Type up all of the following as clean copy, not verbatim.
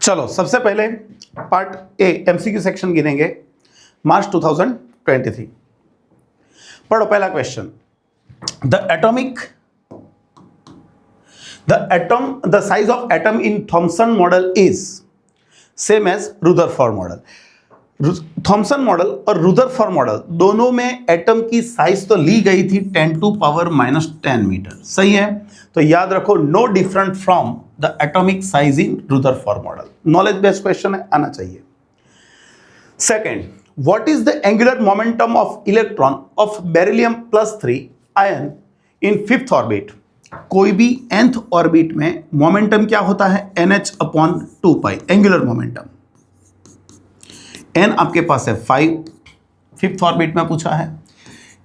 चलो सबसे पहले पार्ट ए एमसीक्यू सेक्शन गिनेंगे मार्च 2023। पढ़ो पहला question. the size of atom in Thomson model is same as Rutherford model। Thompson model और Rutherford model दोनों में एटम की साइज तो ली गई थी 10⁻⁻10 मीटर, सही है। तो याद रखो no different from the atomic size in Rutherford model. Knowledge based question है, आना चाहिए। Second, what is the angular momentum of electron of beryllium +3 ion in 5th orbit. कोई भी nth ऑर्बिट में मोमेंटम क्या होता है? nh/2π angular momentum. n आपके पास है 5, 5th ऑर्बिट में पूछा है।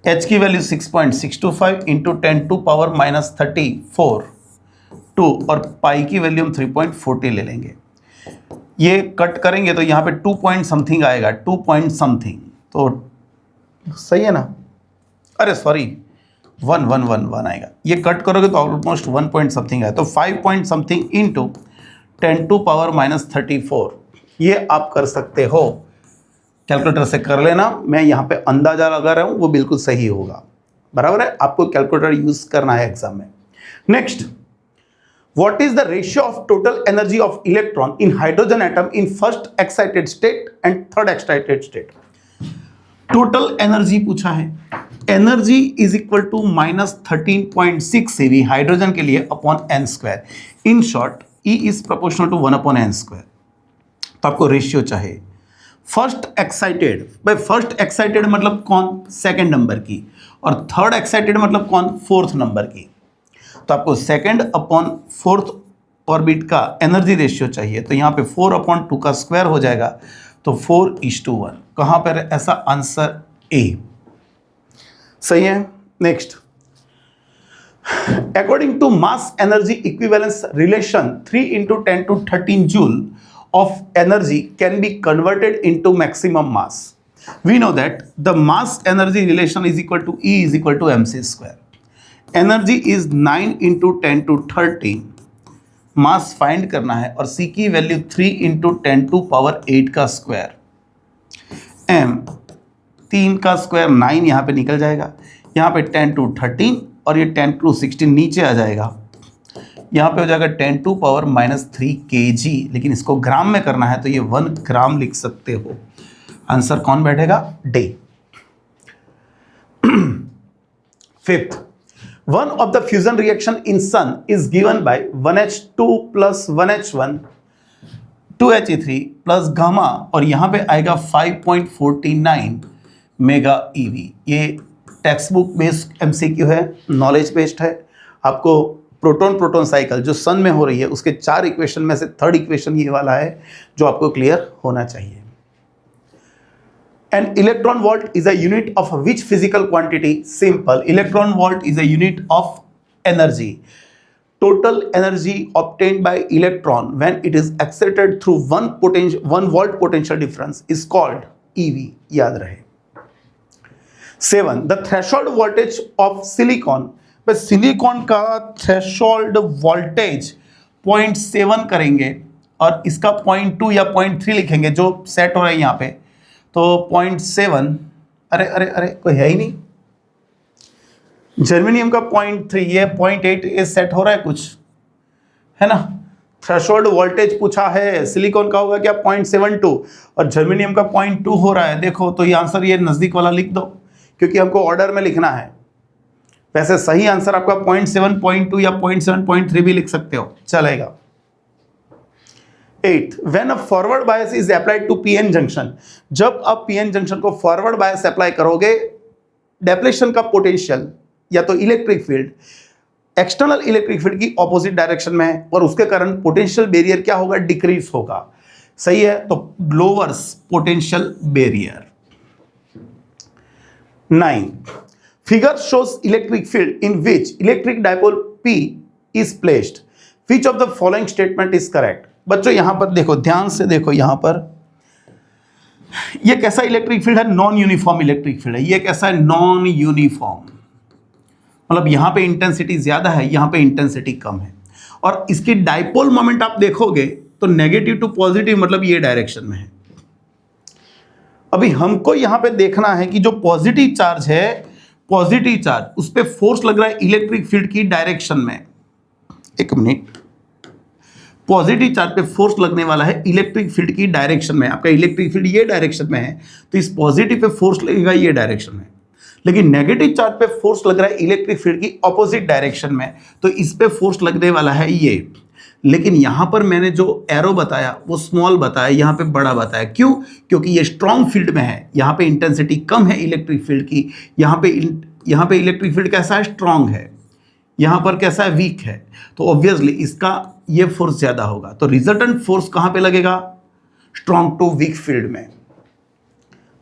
h की वैल्यू 6.625 इंटू 10⁻34 2 और पाई की वैल्यू हम 3.40 ले लेंगे। ये कट करेंगे तो यहाँ पे 2 पॉइंट समथिंग आएगा, 2 पॉइंट समथिंग, तो सही है ना? अरे सॉरी 1 आएगा। ये कट करोगे तो ऑलमोस्ट 1 पॉइंट समथिंग आएगा, तो 5 पॉइंट समथिंग इंटू 10⁻34 ये आप कर सकते हो, कैलकुलेटर से कर लेना। मैं यहाँ पे अंदाजा लगा रहा हूँ, वो बिल्कुल सही होगा, बराबर है। आपको कैलकुलेटर यूज करना है एग्जाम में। Next, what is the ratio of total energy of electron in hydrogen atom in first excited state and third excited state. Total energy पूछा है। Energy is equal to -13.6 CV hydrogen के लिए upon n²। In short E is proportional to 1/n²। तो आपको ratio चाहिए। First excited, भाई first excited मतलब कौन? सेकंड नंबर की। और थर्ड एक्साइटेड मतलब कौन? 4th नंबर की। तो आपको 2/4 ऑर्बिट का एनर्जी रेशियो चाहिए। तो यहाँ पे 4/2 का स्क्वायर हो जाएगा, तो 4:1। कहाँ पर ऐसा? आंसर ए, सही है। Next, according to mass energy equivalence relation 3 × 10⁻13 joule of energy can be converted into maximum mass. We know that the mass energy relation is equal to E is equal to mc²। Energy is 9 × 10⁻13। Mass find करना है और C की value 3 × 10⁸ का square. M 3 का square 9 यहाँ पे निकल जाएगा, यहाँ पे 10⁻13 और ये 10⁻16 नीचे आ जाएगा। यहाँ पे हो जाएगा 10⁻³ kg, लेकिन इसको ग्राम में करना है तो ये 1 ग्राम लिख सकते हो। आंसर कौन बैठेगा? D. Fifth, one of the fusion reaction in sun is given by 1H2 + 1H1 2He3 + gamma, और यहाँ पे आएगा 5.49 मेगा EV। ये टेक्स्ट बुक बेस्ड MCQ है, नॉलेज बेस्ड है। आपको प्रोटॉन साइकिल जो सन में हो रही है उसके 4 इक्वेशन में से थर्ड इक्वेशन ये वाला है जो आपको क्लियर होना चाहिए। An electron volt is a unit of which physical quantity? Simple, electron volt is a unit of energy. Total energy obtained by electron when it is excited through 1 volt potential difference is called EV, याद रहे। 7, the threshold voltage of silicon. Silicon का threshold voltage 0.7 करेंगे और इसका 0.2 या 0.3 लिखेंगे, जो set हो रहा है यहाँ पे, तो 0.7। अरे कोई है ही नहीं। जर्मेनियम का 0.3, ये 0.8, ये सेट हो रहा है कुछ, है ना। थ्रेशोल्ड वोल्टेज पूछा है, सिलिकॉन का होगा क्या? 0.72 और जर्मेनियम का 0.2 हो रहा है। देखो तो ये आंसर, ये नजदीक वाला लिख दो क्योंकि हमको ऑर्डर में लिखना है। वैसे सही आंसर आपका 0.7, 0.2 या 0.7, 0.3 भी लिख सकते हो, चलेगा। 8, when a forward bias is applied to PN junction. जब आप PN जंक्शन को फॉरवर्ड बायस अप्लाई करोगे, डेप्लेशन का पोटेंशियल या तो electric field external electric field की ऑपोजिट डायरेक्शन में है और उसके कारण पोटेंशियल बैरियर क्या होगा? डिक्रीज होगा, सही है। तो lowers potential barrier. 9, figure shows electric field in which electric dipole P is placed. Which of the following statement is correct? बच्चों यहां पर देखो, ध्यान से देखो, यहां पर ये कैसा इलेक्ट्रिक फील्ड है? नॉन यूनिफॉर्म इलेक्ट्रिक फील्ड है। ये कैसा है? नॉन यूनिफॉर्म, मतलब यहां पे इंटेंसिटी ज्यादा है, यहां पे इंटेंसिटी कम है। और इसकी डाइपोल मोमेंट आप देखोगे तो नेगेटिव टू पॉजिटिव मतलब ये डायरेक्शन में है। अभी हमको यहां पे देखना है कि जो पॉजिटिव चार्ज है, पॉजिटिव चार्ज उस पर फोर्स लग रहा है इलेक्ट्रिक फील्ड की डायरेक्शन में। एक मिनट, पॉजिटिव चार्ज पे फोर्स लगने वाला है इलेक्ट्रिक फील्ड की डायरेक्शन में। आपका इलेक्ट्रिक फील्ड ये डायरेक्शन में है तो इस पॉजिटिव पे फोर्स लगेगा ये डायरेक्शन में। लेकिन नेगेटिव चार्ज पे फोर्स लग रहा है इलेक्ट्रिक फील्ड की ऑपोजिट डायरेक्शन में, तो इस पे फोर्स लगने वाला है ये। लेकिन यहां पर मैंने जो एरो बताया वो स्मॉल बताया, यहां पे बड़ा बताया। क्यों? क्योंकि ये स्ट्रॉन्ग फील्ड में है, यहां पे इंटेंसिटी कम है इलेक्ट्रिक फील्ड की, यहां पे इलेक्ट्रिक फील्ड कैसा है? स्ट्रॉन्ग है। यहां पर कैसा है? वीक है। तो ऑब्वियसली इसका ये फोर्स ज्यादा होगा, तो रिजल्टेंट फोर्स कहां पे लगेगा? स्ट्रॉन्ग टू वीक फील्ड में।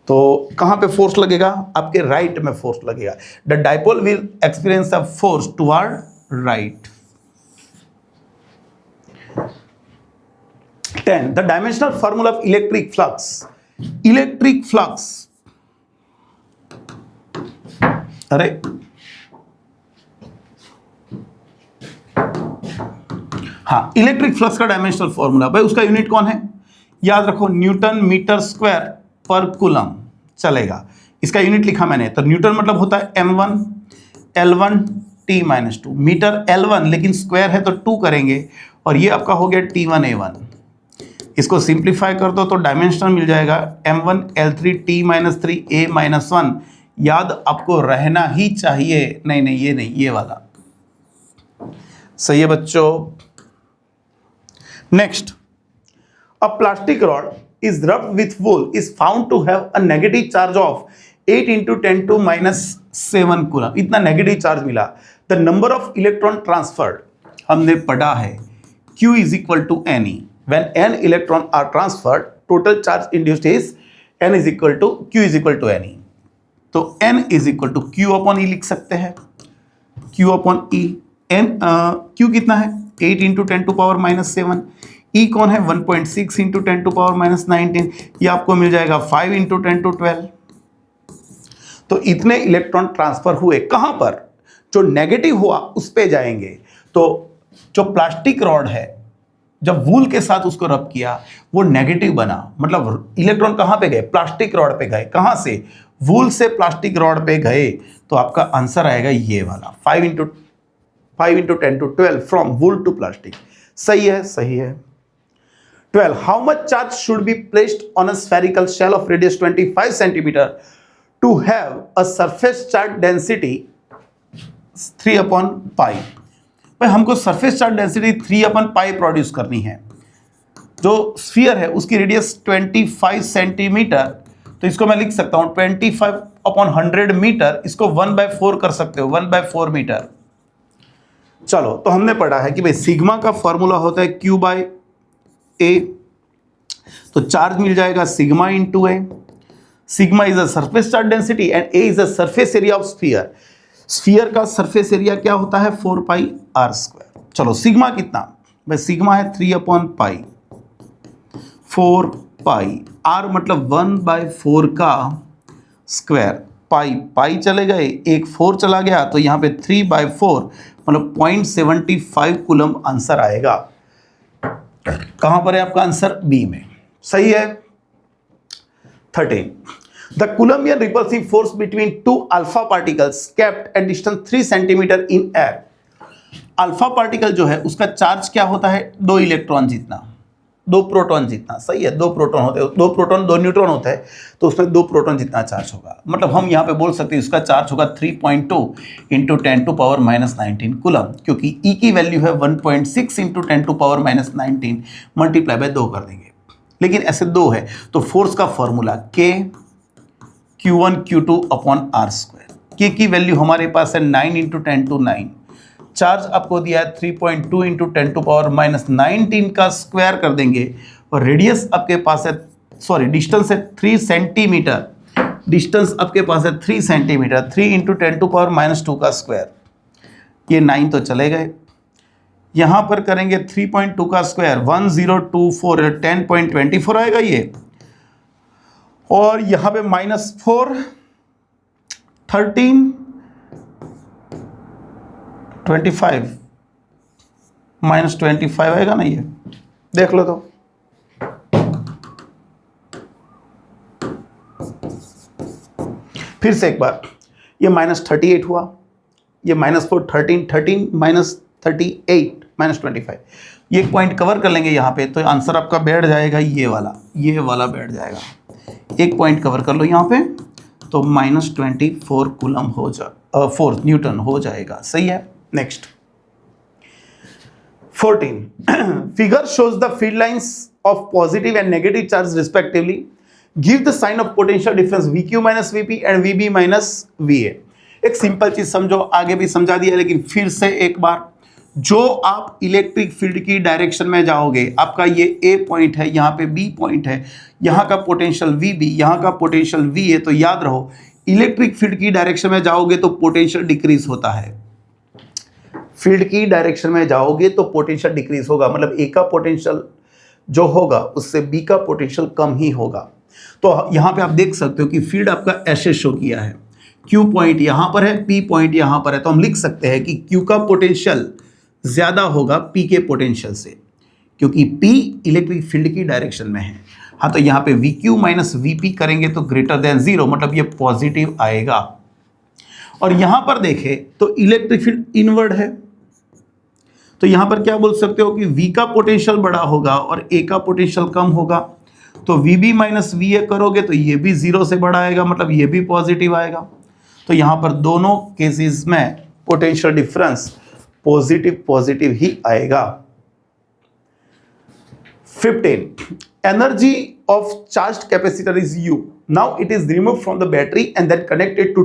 तो कहां पे फोर्स लगेगा? आपके राइट में फोर्स लगेगा। The dipole will experience a force toward right. 10. The dimensional formula of electric flux. Electric flux. अरे हाँ, इलेक्ट्रिक फ्लक्स का डायमेंशनल फॉर्मूला, भाई उसका यूनिट कौन है? याद रखो, न्यूटन मीटर स्क्वायर पर कूलम। चलेगा, इसका यूनिट लिखा मैंने, तो न्यूटन मतलब होता है m1 L1 T-2 metre L1, लेकिन स्क्वायर है तो 2 करेंगे, और ये आपका हो गया T1 A1। इसको सिंप्लीफाई कर दो तो डायमेंशनल मिल जाएगा m1 L3 T-3 A-1। याद आपको रहना ही चाहिए, नहीं ये नहीं, ये वाला सही है बच्चों। Next, a plastic rod is rubbed with wool is found to have a negative charge of 8 into 10 to minus 7 coulomb. इतना नेगेटिव चार्ज मिला। The number of electron transferred, हमने पढ़ा है Q is equal to Ne। When n electron are transferred, total charge induced is n is equal to Q is equal to Ne। तो n is equal to Q upon E लिख सकते हैं, Q upon E। Q कितना है? 8 into 10 to power minus 7। E कौन है? 1.6 into 10 to power minus 19। ये आपको मिल जाएगा 5 इंटू 10 टू 12। तो इतने इलेक्ट्रॉन ट्रांसफर हुए। कहां पर? जो नेगेटिव हुआ उस पे जाएंगे। तो जो प्लास्टिक रॉड है, जब वूल के साथ उसको रब किया वो नेगेटिव बना, मतलब इलेक्ट्रॉन कहां पे गए? प्लास्टिक रॉड पे गए। कहां से? वूल से प्लास्टिक रॉड पे गए। तो आपका आंसर आएगा ये वाला, 5 into 10 to 12 from wool to plastic. सही है, सही है। 12. How much charge should be placed on a spherical shell of radius 25 centimeter to have a surface charge density 3 upon pi? भाई हमको surface charge density 3 upon pi produce करनी है। जो sphere है उसकी रेडियस 25 सेंटीमीटर, तो इसको मैं लिख सकता हूं 25 upon 100 मीटर। इसको 1/4 कर सकते हो, 1/4 मीटर। चलो, तो हमने पढ़ा है कि भाई सिग्मा का फॉर्मूला होता है Q बाय A। तो चार्ज मिल जाएगा sigma into A. Sigma is a surface charge density and A is a surface area of sphere. Sphere का सरफेस एरिया क्या होता है? 4 पाई आर स्क्वायर। चलो, सिग्मा कितना? भाई सिग्मा है 3 अपॉन पाई, 4 पाई आर मतलब 1/4 का स्क्वायर। पाई चले गए, एक 4 चला गया, तो यहाँ पे 3/4 मतलब 0.75 कूलम आंसर आएगा। कहां पर है आपका आंसर? बी में। सही है। 13. The Coulombian repulsive force between two alpha particles kept at distance 3 centimeter in air. Alpha particle जो है उसका चार्ज क्या होता है? 2 इलेक्ट्रॉन जितना, 2 प्रोटॉन जितना। सही है, 2 प्रोटॉन होते हैं, 2 प्रोटॉन 2 न्यूट्रॉन होता है, तो उसमें 2 प्रोटॉन जितना चार्ज होगा। मतलब हम यहाँ पे बोल सकते हैं उसका चार्ज होगा 3.2 into 10 to power minus 19 coulomb, क्योंकि E की वैल्यू है 1.6 into 10 to power minus 19 multiply by 2 कर देंगे। लेकिन ऐसे 2 है तो फोर्स का formula K Q1 Q2 upon R square. K की वैल्यू हमारे पास है 9 इंटू 10 टू 9। चार्ज आपको दिया है 3.2 इंटू 10 टू पावर माइनस 19 का स्क्वायर कर देंगे, और रेडियस आपके पास है, सॉरी डिस्टेंस है 3 सेंटीमीटर। डिस्टेंस आपके पास है 3 centimetre. 3 into 10 to power minus 2 का स्क्वायर, ये 9 तो चले गए। यहाँ पर करेंगे 3.2 का स्क्वायर 1024, 10.24 आएगा ये, और यहाँ पे -4 13 25 -25 आएगा ना, ये देख लो तो। फिर से एक बार, ये -38 हुआ, ये -4 13 13 -38 -25, ये पॉइंट कवर कर लेंगे यहाँ पे, तो आंसर आपका बैठ जाएगा ये वाला बैठ जाएगा। एक पॉइंट कवर कर लो यहाँ पे, तो -24 कूलम हो 4 न्यूटन हो जाएगा। सही है। Next 14 figure shows the field lines of positive and negative charge respectively, give the sign of potential difference VQ minus VP and VB minus VA। एक सिंपल चीज समझो, आगे भी समझा दिया लेकिन फिर से एक बार, जो आप इलेक्ट्रिक फील्ड की डायरेक्शन में जाओगे, आपका ये A पॉइंट है, यहाँ पे B पॉइंट है, यहाँ का पोटेंशियल VB, यहाँ का पोटेंशियल VA, तो याद रहो इलेक्ट्रिक फील्ड की डायरेक्शन में जाओगे तो पोटेंशियल डिक्रीज होता है। फील्ड की डायरेक्शन में जाओगे तो पोटेंशियल डिक्रीज होगा, मतलब A का पोटेंशियल जो होगा उससे B का पोटेंशियल कम ही होगा। तो यहाँ पे आप देख सकते हो कि फील्ड आपका ऐसे शो किया है, Q पॉइंट यहाँ पर है, P पॉइंट यहाँ पर है, तो हम लिख सकते हैं कि Q का पोटेंशियल ज़्यादा होगा P के पोटेंशियल से, क्योंकि P इलेक्ट्रिक फील्ड की डायरेक्शन में है। हाँ, तो यहाँ पे VQ माइनस VP करेंगे तो ग्रेटर देन 0, मतलब ये पॉजिटिव आएगा। और यहाँ पर देखें तो इलेक्ट्रिक फील्ड इनवर्ड है, तो यहाँ पर क्या बोल सकते हो कि V का पोटेंशियल बड़ा होगा और A का पोटेंशियल कम होगा, तो VB माइनस VA करोगे तो ये भी 0 से बड़ा आएगा, मतलब ये भी पॉजिटिव आएगा। तो यहाँ पर दोनों केसेस में पोटेंशियल डिफरेंस पॉजिटिव ही आएगा। 15 energy of charged capacitor is U, now it is removed from the battery and then connected to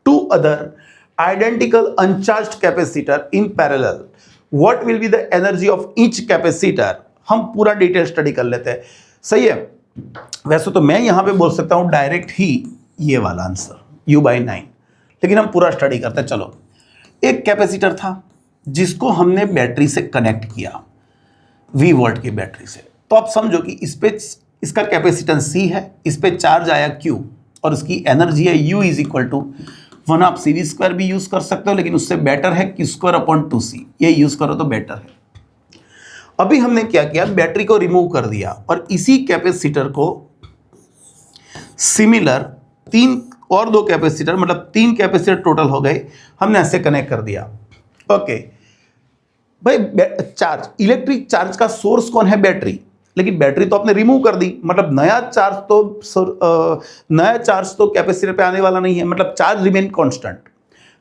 two other identical uncharged capacitor in parallel, what will be the energy of each capacitor. हम पूरा detail study कर लेते हैं। सही है। वैसे तो मैं यहां पे बोल सकता हूं डायरेक्ट ही ये वाला आंसर U/9, लेकिन हम पूरा स्टडी करते हैं। चलो, एक कैपेसिटर था जिसको हमने बैटरी से कनेक्ट किया, V वोल्ट की बैटरी से, तो आप समझो कि इस पे इसका कैपेसिटेंस C है, इस पे चार्ज आया Q और उसकी एनर्जी है U इज इक्वल टू 1 आप CV स्क्वायर भी यूज कर सकते हो, लेकिन उससे बेटर है Q²/2C, ये यूज करो तो बेटर है। अभी हमने क्या किया, बैटरी को रिमूव कर दिया और इसी कैपेसिटर को सिमिलर 3 और 2 कैपेसिटर, मतलब 3 कैपेसिटर टोटल हो गए, हमने ऐसे कनेक्ट कर दिया। ओके भाई, चार्ज, इलेक्ट्रिक चार्ज का सोर्स कौन है? बैटरी, लेकिन बैटरी तो आपने रिमूव कर दी, मतलब नया चार्ज तो कैपेसिटर पे आने वाला नहीं है, मतलब चार्ज रिमेन कांस्टेंट।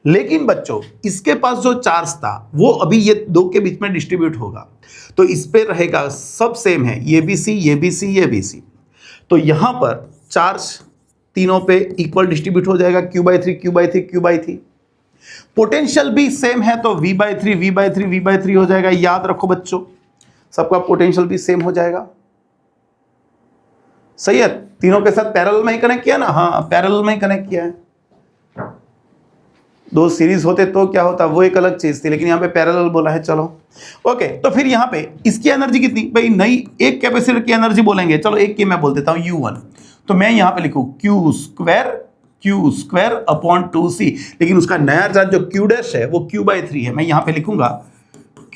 लेकिन बच्चों, इसके पास जो चार्ज था वो अभी ये 2 के बीच में डिस्ट्रीब्यूट होगा, तो इस पे रहेगा सब सेम है, ये भी C, ये भी C, ये भी C। तो यहां पर चार्ज तीनों पे इक्वल डिस्ट्रीब्यूट हो जाएगा, Q/3 Q/3 Q/3। पोटेंशियल भी सेम है तो V/3 V/3 V/3 हो जाएगा। याद रखो बच्चों, सबका पोटेंशियल भी सेम हो जाएगा। सही है। तीनों के साथ पैरेलल में ही कनेक्ट किया ना? हाँ, पैरेलल में ही कनेक्ट किया है। 2 सीरीज होते तो क्या होता, वो एक अलग चीज थी, लेकिन यहाँ पे पैरेलल बोला है। चलो ओके, तो फिर यहाँ पे इसकी एनर्जी कितनी भाई? नई एक कैपेसिटर की एनर्जी बोलेंगे, चलो एक की मैं बोल देता हूँ U1, तो मैं यहाँ पे लिखूँ Q²/2C, लेकिन उसका नया चार्ज जो Q' है वो Q/3 है, मैं यहाँ पे लिखूंगा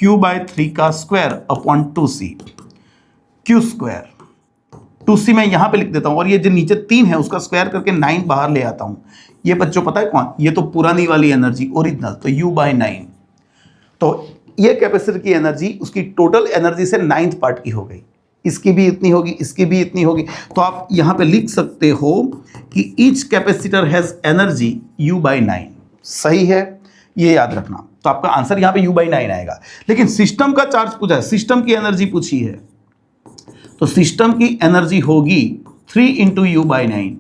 Q/3 का स्क्वायर/2C, Q² 2C मैं यहाँ पे लिख देता हूँ, और ये जो नीचे 3 है उसका स्क्वायर करके 9 बाहर ले आता हूँ। ये बच्चों पता है कौन? ये तो पुरानी वाली एनर्जी, ओरिजिनल, तो U/9। तो ये कैपेसिटर की एनर्जी उसकी टोटल एनर्जी से 9th पार्ट की हो गई। इसकी भी इतनी होगी, इसकी भी इतनी होगी, तो आप यहाँ पे लिख सकते हो कि each capacitor has energy U/9। सही है, ये याद रखना। तो आपका आंसर यहाँ पे U/9 आएगा। लेकिन सिस्टम का चार्ज पूछा है, सिस्टम की एनर्जी पूछी है, तो सिस्टम की एनर्जी होगी 3 × U/9।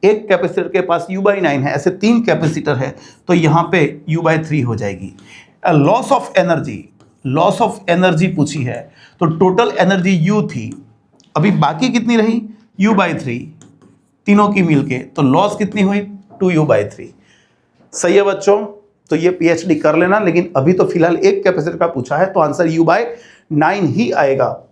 एक कैपेसिटर के पास U/9 है, ऐसे 3 कैपेसिटर है, तो यहाँ पे U/3 हो जाएगी। लॉस ऑफ एनर्जी पूछी है, तो टोटल एनर्जी U थी, अभी बाकी कितनी रही? U/3, तीनों की मिलके, तो लॉस कितनी हुई? 2U/3। सही है बच्चों, तो ये PhD कर लेना, लेकिन अभी तो फिलहाल एक कैपेसिटर का पूछा है, तो आंसर U/9 ही आएगा।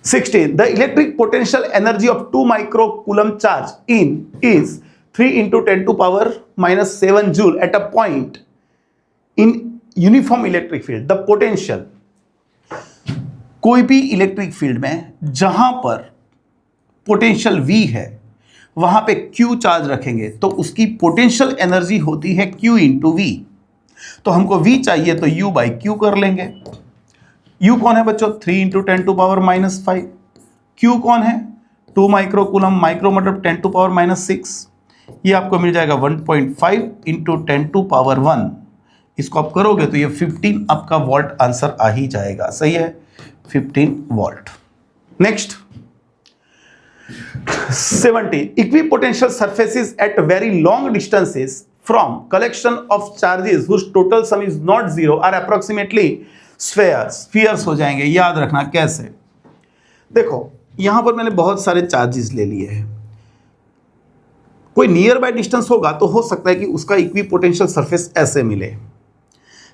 16 the electric potential energy of 2 microcoulomb charge in is 3 × 10⁻⁻7 joule at a point in uniform electric field. The potential, कोई भी इलेक्ट्रिक फील्ड में जहां पर पोटेंशियल V है वहां पे Q चार्ज रखेंगे तो उसकी पोटेंशियल एनर्जी होती है Q इंटू V। तो हमको V चाहिए तो U बाई Q कर लेंगे। U कौन है बच्चों? 3 इंटू 10⁻⁻5। Q कौन है? 2 माइक्रो कूलम, माइक्रो मतलब 10⁻⁻6। ये आपको मिल जाएगा 1.5 इंटू 10⁻1। इसको आप करोगे तो ये 15 आपका वोल्ट आंसर आ ही जाएगा। सही है, 15 volt. Next 70 equipotential surfaces at very long distances from collection of charges whose total sum is not zero are approximately spheres हो जाएंगे। याद रखना कैसे। देखो यहां पर मैंने बहुत सारे चार्जेस ले लिए हैं। कोई नियर बाय डिस्टेंस होगा तो हो सकता है कि उसका इक्विपोटेंशियल सरफेस ऐसे मिले,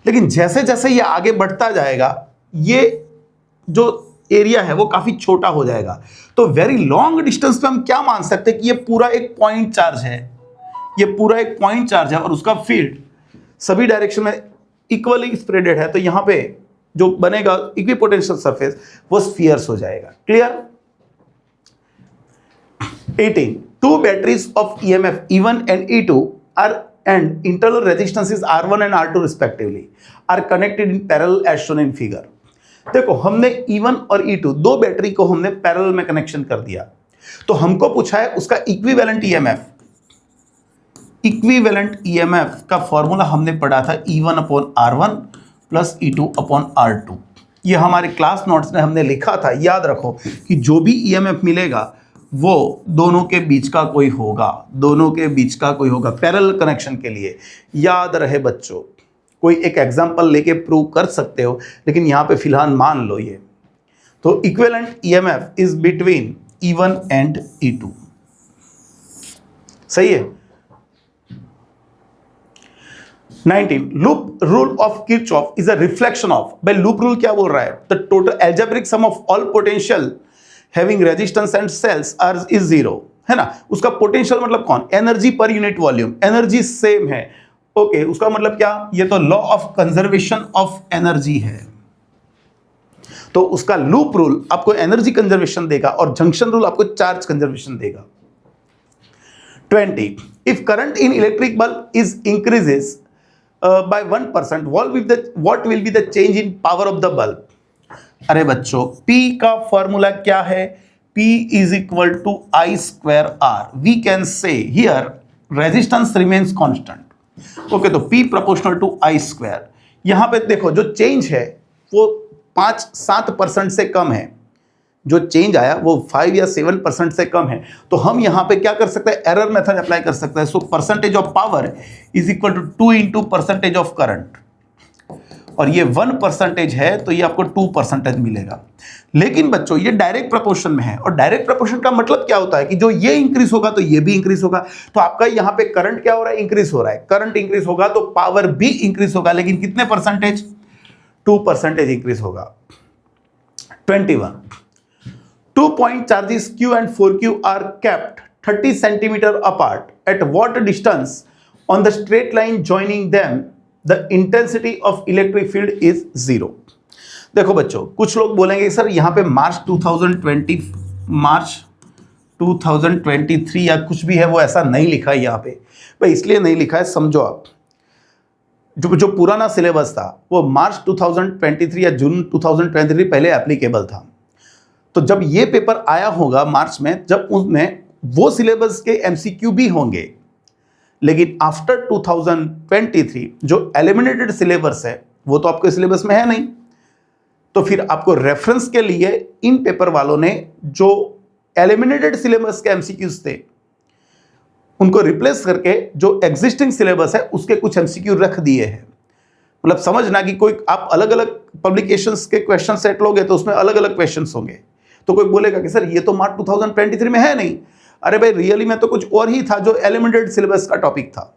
लेकिन जैसे जैसे ये आगे बढ़ता जाएगा ये जो एरिया है वो काफी छोटा हो जाएगा। तो वेरी लॉन्ग डिस्टेंस पे हम क्या मान सकते हैं कि ये पूरा एक पॉइंट चार्ज है, ये पूरा एक पॉइंट चार्ज है और उसका फील्ड सभी डायरेक्शन में इक्वली स्प्रेडेड है। तो यहां पे जो बनेगा इक्विपोटेंशियल सरफेस वो स्फीयर्स हो जाएगा। Clear. 18 two batteries of EMF E1 and E2 are and internal resistances R1 and R2 respectively are connected in parallel as shown in figure। देखो हमने E1 और E2 दो बैटरी को हमने पैरेलल में कनेक्शन कर दिया, तो हमको पूछा है उसका इक्विवेलेंट ईएमएफ। इक्विवेलेंट ईएमएफ का फॉर्मूला हमने पढ़ा था E1/R1 प्लस E2/R2। ये हमारे क्लास नोट्स में हमने लिखा था। याद रखो कि जो भी ईएमएफ मिलेगा वो दोनों के बीच का कोई होगा, दोनों के बीच का कोई होगा पैरेलल कनेक्शन के लिए। याद रहे बच्चों, कोई एक एग्जांपल लेके प्रूव कर सकते हो, लेकिन यहां पे फिलहाल मान लो ये। तो equivalent EMF is between E1 and E2। सही है। 19 loop rule of Kirchhoff is a reflection of. भाई लूप रूल क्या बोल रहा है? The total algebraic sum of all potential having resistance and cells are is zero, है ना। उसका पोटेंशियल मतलब कौन? Energy per unit volume, energy same है। ओके उसका मतलब क्या? ये तो law of conservation of energy है। तो उसका लूप रूल आपको एनर्जी कंजर्वेशन देगा और जंक्शन रूल आपको चार्ज कंजर्वेशन देगा। 20 if current in electric bulb is increases by 1%, what will be the change in power of the bulb? अरे बच्चों P का फॉर्मूला क्या है? P is equal to I square R. We can say here resistance remains constant. Okay तो P proportional to I square। यहां पे देखो जो चेंज है वो 5-7% से कम है। जो चेंज आया वो 5 या 7% से कम है। तो हम यहां पे क्या कर सकते हैं? एरर मेथड अप्लाई कर सकते हैं। So percentage of power is equal to 2 into percentage of current, और ये 1% है तो ये आपको 2% मिलेगा। लेकिन बच्चों ये डायरेक्ट प्रपोर्शन में है, और डायरेक्ट प्रपोर्शन का मतलब क्या होता है कि जो ये इंक्रीज होगा तो ये भी इंक्रीज होगा। तो आपका यहां पे करंट क्या हो रहा है? इंक्रीज हो रहा है। करंट इंक्रीज होगा तो पावर भी इंक्रीज होगा, लेकिन कितने परसेंटेज? 2% इंक्रीज होगा। 21 2 point charges Q and 4Q are kept 30 centimeter apart. At what distance on the straight line joining them the intensity of electric field is 0? देखो बच्चों कुछ लोग बोलेंगे सर यहाँ पे मार्च 2023 या कुछ भी है वो ऐसा नहीं लिखा है यहाँ पे। भाई इसलिए नहीं लिखा है, समझो आप, जो पुराना सिलेबस था वो मार्च 2023 या जून 2023 पहले एप्लीकेबल था। तो जब ये पेपर आया होगा मार्च में, जब उसमें वो सिलेबस के एमसीक्यू भी होंगे, लेकिन आफ्टर 2023 जो एलिमिनेटेड सिलेबस है वो तो आपके सिलेबस में है नहीं। तो फिर आपको रेफरेंस के लिए इन पेपर वालों ने जो एलिमिनेटेड सिलेबस के एमसीक्यूज थे उनको रिप्लेस करके जो एग्जिस्टिंग सिलेबस है उसके कुछ एमसीक्यू रख दिए हैं। मतलब समझना कि कोई आप अलग अलग पब्लिकेशंस के क्वेश्चन सेट लोगे तो उसमें अलग अलग क्वेश्चंस होंगे। तो कोई बोलेगा कि सर ये तो मार्च 2023 में है नहीं। अरे भाई रियली में तो कुछ और ही था जो एलिमेंटेड सिलेबस का टॉपिक था,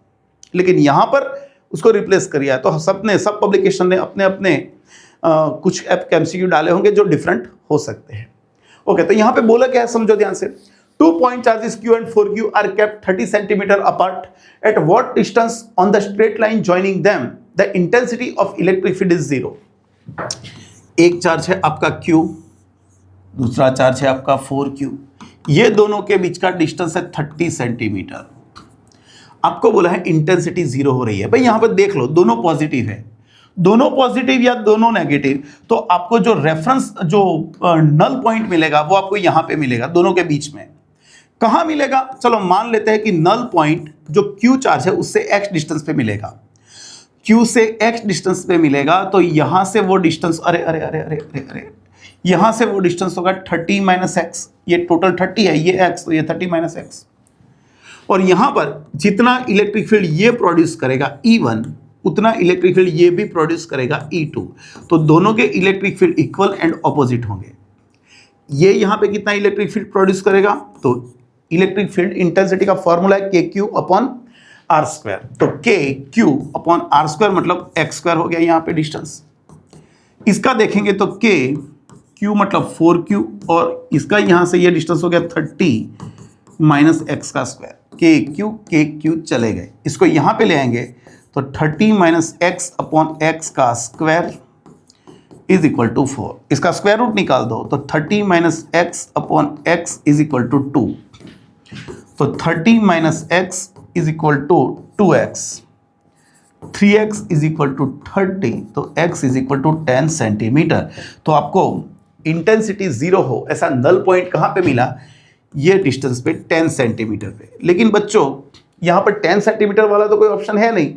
लेकिन यहां पर उसको रिप्लेस कर दिया। तो सब पब्लिकेशन ने अपने अपने कुछ ऐप के एमसीक्यू डाले होंगे जो डिफरेंट हो सकते हैं। ओके तो यहां पे बोला क्या है समझो ध्यान से। 2 point charges Q and 4Q are kept 30 centimeter apart. At what distance on the straight line joining them the intensity of electric field is 0? एक चार्ज है आपका Q दूसरा चार्ज है आपका 4q। ये दोनों के बीच का डिस्टेंस है 30 सेंटीमीटर। आपको बोला है इंटेंसिटी 0 हो रही है। भाई यहां पर देख लो, दोनों पॉजिटिव है, दोनों पॉजिटिव या दोनों नेगेटिव, तो आपको जो रेफरेंस जो नल पॉइंट मिलेगा वो आपको यहां पे मिलेगा, दोनों के बीच में। कहां मिलेगा? चलो मान लेते हैं कि नल पॉइंट जो q चार्ज है उससे x डिस्टेंस पे मिलेगा, q से x डिस्टेंस पे मिलेगा, तो यहां से वो डिस्टेंस, अरे अरे अरे अरे अरे अरे, यहां से वो डिस्टेंस होगा 30 माइनस एक्स। ये टोटल 30 है, ये x, तो ये 30 माइनस एक्स। और यहां पर जितना इलेक्ट्रिक फील्ड ये प्रोड्यूस करेगा E1, उतना इलेक्ट्रिक फील्ड ये भी प्रोड्यूस करेगा E2। तो दोनों के electric field equal and opposite होंगे। ये यहां पे कितना इलेक्ट्रिक फील्ड प्रोड्यूस करेगा? तो इलेक्ट्रिक फील्ड इंटेंसिटी का फॉर्मूला है KQ अपॉन आर स्क्वायर। तो KQ अपॉन आर स्क्वायर मतलब एक्स स्क्वायर हो गया यहां पे डिस्टेंस। इसका देखेंगे तो KQ मतलब 4Q, और इसका यहां से ये डिस्टेंस हो गया 30 माइनस एक्स का स्क्वायर। KQ चले गए, इसको यहां पे ले आएंगे तो 30 माइनस एक्स अपॉन एक्स का स्क्वायर इज इक्वल टू 4। इसका स्क्वायर रूट निकाल दो तो 30 minus x upon x is equal to 2। तो 30 minus x is equal to 2x, 3x is equal to 30, तो x is equal to 10 centimetre. तो आपको intensity 0 हो ऐसा नल पॉइंट कहाँ पे मिला? ये डिस्टेंस पे 10 सेंटीमीटर पे। लेकिन बच्चों यहाँ पर 10 सेंटीमीटर वाला तो कोई ऑप्शन है नहीं।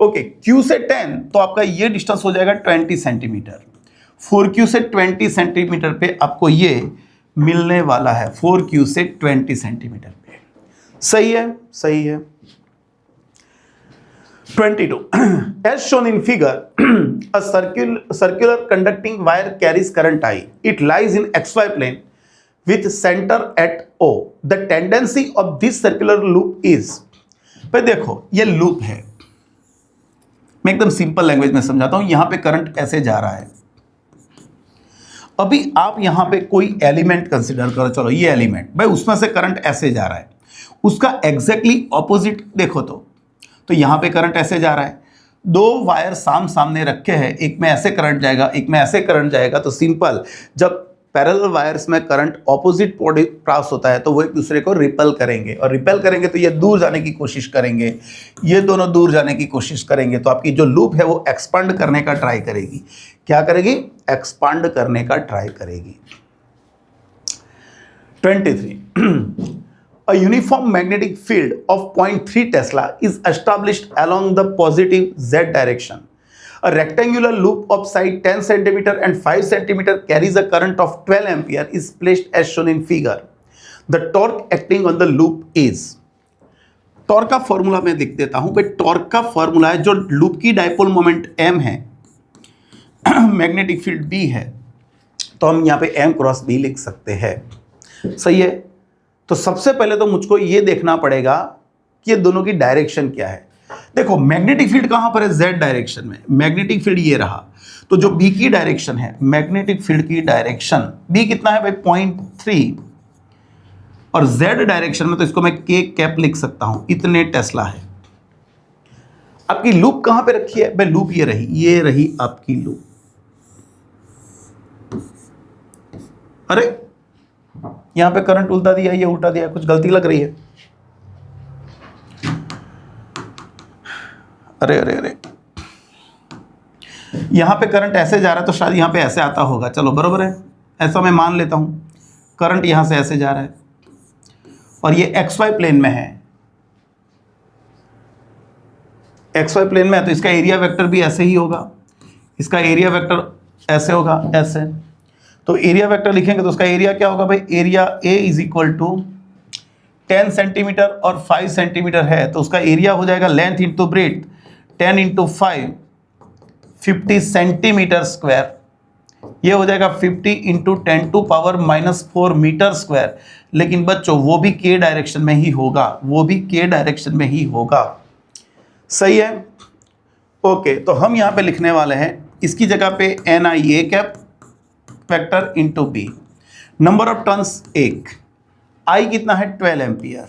ओके, Q से 10 तो आपका ये डिस्टेंस हो जाएगा 20 सेंटीमीटर। 4Q से 20 सेंटीमीटर पे आपको ये मिलने वाला है, 4Q से 20 सेंटीमीटर पे। सही है, सही है। 22 as shown in figure a circular conducting wire carries current I. It lies in xy plane with center at O. The tendency of this circular loop is, पे देखो ये लूप है, मैं एकदम सिंपल लैंग्वेज में समझाता हूं। यहां पे करंट ऐसे जा रहा है। अभी आप यहां पे कोई एलिमेंट कंसीडर करो, चलो ये एलिमेंट, भाई उसमें से करंट ऐसे जा रहा है, उसका एग्जैक्टली ऑपोजिट देखो तो यहां पे करंट ऐसे जा रहा है। दो वायर सामने रखे हैं, एक में ऐसे करंट जाएगा, एक में ऐसे करंट जाएगा। तो सिंपल, जब पैरेलल वायर्स में करंट ऑपोजिट पास होता है तो वो एक दूसरे को रिपेल करेंगे, और रिपेल करेंगे तो ये दूर जाने की कोशिश करेंगे, ये दोनों दूर जाने की कोशिश करेंगे। तो आपकी जो लूप है वो एक्सपांड करने का ट्राई करेगी। क्या करेगी? एक्सपांड करने का ट्राई करेगी। 23 A uniform magnetic field of 0.3 Tesla is established along the positive z direction. A rectangular loop of side 10 cm and 5 cm carries a current of 12 ampere is placed as shown in figure. The torque acting on the loop is. Torque का formula मैं लिख देता हूं। भाई torque का formula है, जो loop की डाइपोल मोमेंट m है, मैग्नेटिक फील्ड B है, तो हम यहां पे m क्रॉस B लिख सकते हैं। सही है। तो सबसे पहले तो मुझको ये देखना पड़ेगा कि ये दोनों की डायरेक्शन क्या है। देखो मैग्नेटिक फील्ड कहां पर है? z डायरेक्शन में। मैग्नेटिक फील्ड ये रहा, तो जो B की डायरेक्शन है, मैग्नेटिक फील्ड की डायरेक्शन B कितना है भाई? 0.3, और z डायरेक्शन में तो इसको मैं k कैप लिख सकता हूं, इतने टेस्ला है। आपकी लूप कहां पे रखी है भाई? लूप ये रही आपकी लूप। अरे यहां पे करंट उल्टा दिया, ये उल्टा दिया, कुछ गलती लग रही है। अरे अरे अरे, यहां पे करंट ऐसे जा रहा है तो शायद यहां पे ऐसे आता होगा। चलो बरोबर है, ऐसा मैं मान लेता हूं। करंट यहां से ऐसे जा रहा है और ये XY प्लेन में है। XY प्लेन में है तो इसका एरिया वेक्टर भी ऐसे ही होगा, इसका एरिया वेक्टर ऐसे होगा, ऐसे। तो एरिया वेक्टर लिखेंगे तो उसका एरिया क्या होगा भाई? Area A is equal to 10 centimetre और 5 सेंटीमीटर है, तो उसका एरिया हो जाएगा length into breadth, 10 into 5 50 centimetre square. ये हो जाएगा 50 into 10 to power -4 metre square. लेकिन बच्चों वो भी K डायरेक्शन में ही होगा, वो भी K डायरेक्शन में ही होगा। सही है। ओके, तो हम यहाँ पे लिखने वाले हैं इसकी जगह पे NIA cap vector into B। Number of turns 1, I कितना है? 12 एम्पियर।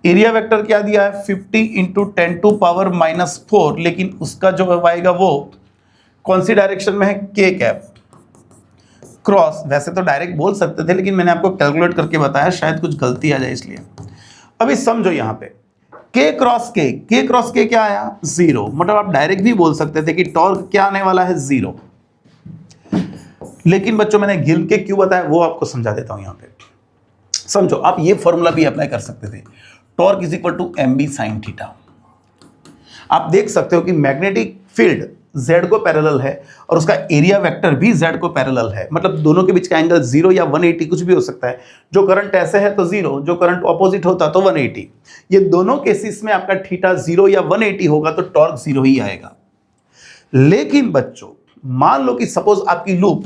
एरिया वेक्टर क्या दिया है? 50 इंटू 10 टू पावर -4, लेकिन उसका जो आएगा वो कौन सी डायरेक्शन में है? K cap. क्रॉस, वैसे तो डायरेक्ट बोल सकते थे लेकिन मैंने आपको कैलकुलेट करके बताया, शायद कुछ गलती आ जाए इसलिए। अभी समझो यहाँ पे के क्रॉस के क्या आया 0, मतलब आप डायरेक्ट भी बोल सकते थे कि टॉर्क क्या आने वाला है 0, लेकिन बच्चों मैंने गिन के क्यों बताया वो आपको समझा देता हूं। यहाँ पे समझो, आप ये फॉर्मूला भी अप्लाई कर सकते थे, torque is equal to M B sine theta. आप देख सकते हो कि मैग्नेटिक फील्ड z को पैरेलल है और उसका एरिया वेक्टर भी z को पैरेलल है, मतलब दोनों के बीच का एंगल 0 या 180 कुछ भी हो सकता है। जो करंट ऐसे है तो 0, जो करंट ऑपोजिट होता तो 180। ये दोनों केसेस में आपका थीटा 0 या 180 होगा तो टॉर्क 0 ही आएगा। लेकिन बच्चों मान लो कि सपोज आपकी लूप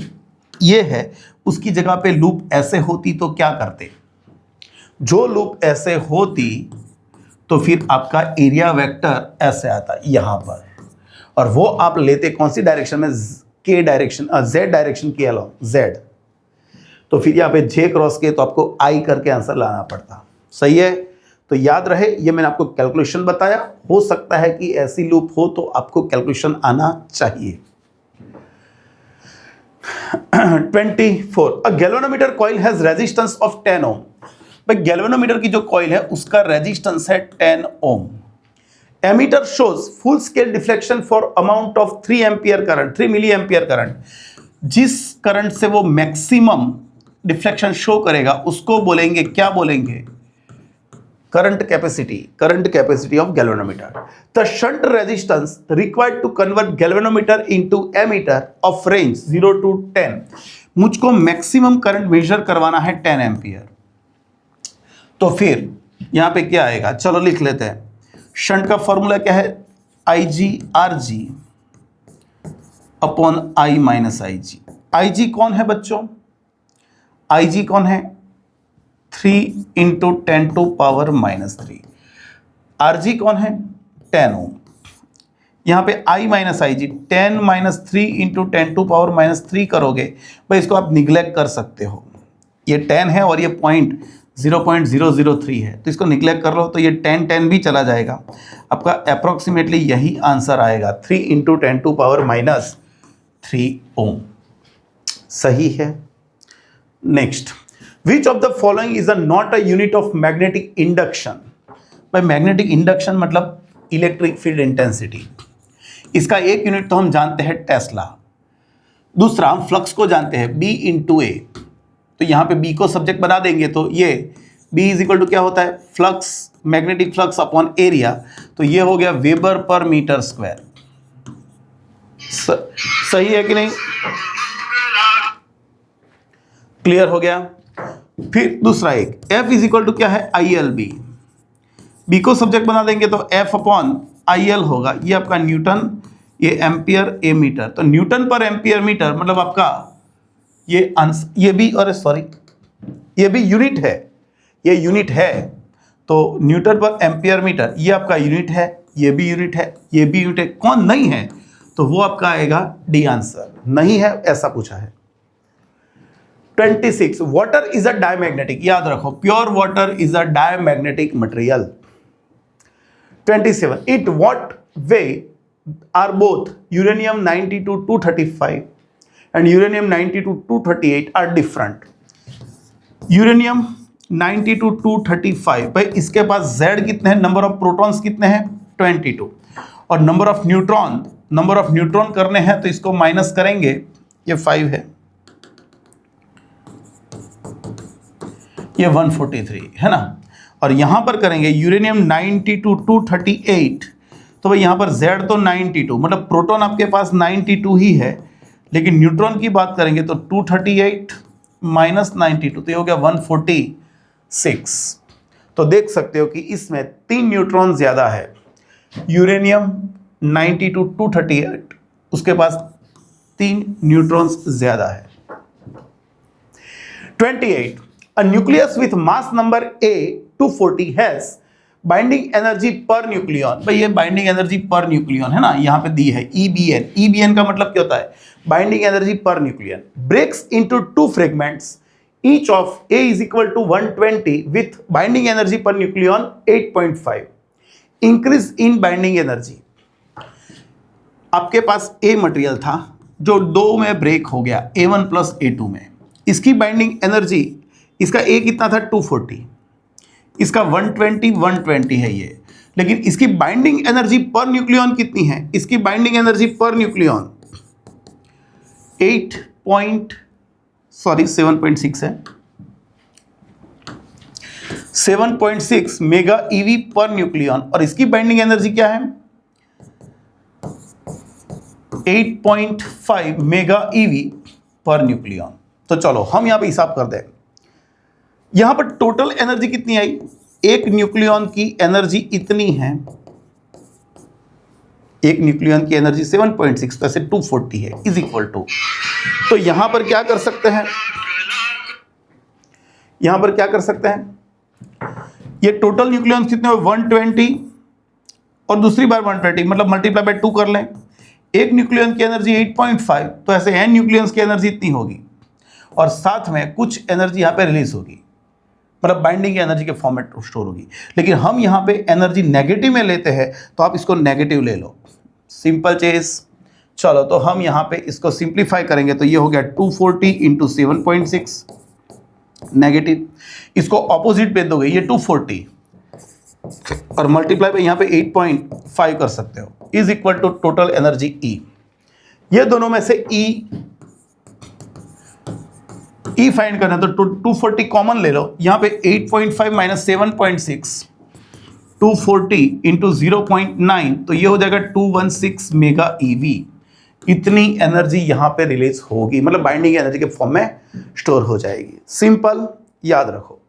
ये है, उसकी जगह पे लूप ऐसे होती तो क्या करते? जो लूप ऐसे होती तो फिर आपका एरिया वेक्टर ऐसे आता यहां पर, और वो आप लेते कौन सी डायरेक्शन में? के डायरेक्शन, जेड डायरेक्शन के अलाउ जेड। तो फिर यहाँ पे जे क्रॉस के तो आपको आई करके आंसर लाना पड़ता। सही है, तो याद रहे ये मैंने आपको कैलकुलेशन बताया, हो सकता है कि ऐसी लूप हो तो आपको कैलकुलेशन आना चाहिए। 24 अ galvanometer coil has resistance of 10 ओम। भाई गैल्वेनोमीटर की जो कॉइल है उसका रेजिस्टेंस है 10 ohm. Ammeter shows full scale deflection for amount of 3 ampere current, 3 milli ampere current. जिस करंट से वो मैक्सिमम डिफ्लेक्शन शो करेगा उसको बोलेंगे, क्या बोलेंगे? Current capacity of galvanometer. The shunt resistance required to convert galvanometer into ammeter of range 0 to 10। मुझको maximum current measure करवाना है 10 एम्पियर। तो फिर यहां पे क्या आएगा, चलो लिख लेते हैं। शंट का फॉर्मूला क्या है? I G R G upon I minus I G. I G कौन है बच्चों? आई जी कौन है? 3 into 10 to power -3। R G कौन है? 10 ओम। यहां पे I minus I G 10 minus 3 into 10 to power -3 करोगे, भाई इसको आप निग्लेक्ट कर सकते हो। ये 10 है और ये पॉइंट 0.003 है, तो इसको निग्लेक्ट कर लो तो ये 10 भी चला जाएगा। आपका अप्रोक्सीमेटली यही आंसर आएगा, 3 इंटू 10 टू पावर -3 ओम। सही है। Next, which of the following is not a unit of magnetic induction? भाई मैग्नेटिक इंडक्शन मतलब इलेक्ट्रिक फील्ड इंटेंसिटी। इसका एक यूनिट तो हम जानते हैं टेस्ला, दूसरा हम फ्लक्स को जानते हैं B इंटू ए। तो यहाँ पे B को सब्जेक्ट बना देंगे तो ये B इज इक्वल टू क्या होता है? Flux, magnetic flux upon area. तो ये हो गया वेबर पर मीटर स्क्वायर। सही है कि नहीं? क्लियर हो गया। फिर दूसरा एक F इज इक्वल टू क्या है? ILB। B को सब्जेक्ट बना देंगे तो F अपॉन IL होगा। ये आपका न्यूटन, ये एम्पियर, ए मीटर। तो न्यूटन पर एम्पियर मीटर मतलब आपका ये भी, और सॉरी ये भी यूनिट है, ये यूनिट है। तो न्यूटन पर एम्पियर मीटर ये आपका यूनिट है, ये भी यूनिट है, ये भी यूनिट है। कौन नहीं है? तो वो आपका आएगा डी आंसर। नहीं है ऐसा पूछा है। 26 वाटर इज अ डायमैग्नेटिक। याद रखो pure water is a diamagnetic material. 27 it what way are both uranium 90 to 235 and uranium 90 to 238 are different? Uranium 90 to 235, भाई इसके पास Z कितने हैं? नंबर ऑफ प्रोटॉन्स कितने हैं? 22। और नंबर ऑफ न्यूट्रॉन करने हैं तो इसको माइनस करेंगे, ये 5 है, ये 143 है ना। और यहां पर करेंगे यूरेनियम 90 to 238, तो भाई यहां पर Z तो 92, मतलब प्रोटॉन आपके पास 92 ही है, लेकिन न्यूट्रॉन की बात करेंगे तो 238 माइनस 92 तो ये हो गया 146। तो देख सकते हो कि इसमें 3 न्यूट्रॉन ज्यादा है। यूरेनियम 90 to 238 उसके पास 3 न्यूट्रॉन्स ज्यादा है। 28 a nucleus with mass number A 240 has binding energy per nucleon. भाई ये बाइंडिंग एनर्जी पर न्यूक्लियन है ना, यहां पे दी है EBN। EBN का मतलब क्या होता है? Binding energy per nucleon. Breaks into 2 fragments each of A is equal to 120 with binding energy per nucleon 8.5। Increase in binding energy. आपके पास A मटेरियल था, जो 2 में ब्रेक हो गया A1 प्लस A2 में, इसकी बाइंडिंग एनर्जी, इसका A कितना था 240, इसका 120 है ये, लेकिन इसकी बाइंडिंग एनर्जी पर न्यूक्लियन कितनी है? इसकी बाइंडिंग एनर्जी पर न्यूक्लियन 7.6 है, 7.6 मेगा ईवी पर न्यूक्लियन, और इसकी बाइंडिंग एनर्जी क्या है? 8.5 मेगा ईवी पर न्यूक्लियन। तो चलो हम यहां पे हिसाब कर दें, यहां पर टोटल एनर्जी कितनी आई? एक न्यूक्लियन की एनर्जी इतनी है, एक न्यूक्लियन की एनर्जी 7.6 प्लस 240 है, इज इक्वल टू, तो यहां पर क्या कर सकते हैं, यहां पर क्या कर सकते हैं, ये टोटल न्यूक्लियन कितने हो 120 और दूसरी बार 120, मतलब मल्टीप्लाई बाय 2 कर लें। एक न्यूक्लियन की एनर्जी 8.5, तो ऐसे n न्यूक्लियंस की एनर्जी इतनी होगी, और साथ में कुछ एनर्जी यहां पे रिलीज होगी, मतलब बाइंडिंग एनर्जी के फॉर्म में स्टोर होगी। लेकिन हम यहां पे एनर्जी नेगेटिव में लेते हैं, तो आप इसको नेगेटिव ले लो, सिंपल चीज। चलो तो हम यहां पे इसको सिंप्लीफाई करेंगे, तो ये हो गया 240 इंटू 7.6 नेगेटिव, इसको ऑपोजिट पे दोगे ये 240 और मल्टीप्लाई पे यहां पे 8.5 कर सकते हो, is equal to total energy E। ये दोनों में से E फाइंड करना है, तो 240 कॉमन ले लो, यहां पे 8.5 माइनस 7.6, 240 इंटू 0.9, तो ये हो जाएगा 216 मेगा ईवी। इतनी एनर्जी यहां पे रिलीज होगी, मतलब बाइंडिंग एनर्जी के फॉर्म में स्टोर हो जाएगी। सिंपल, याद रखो।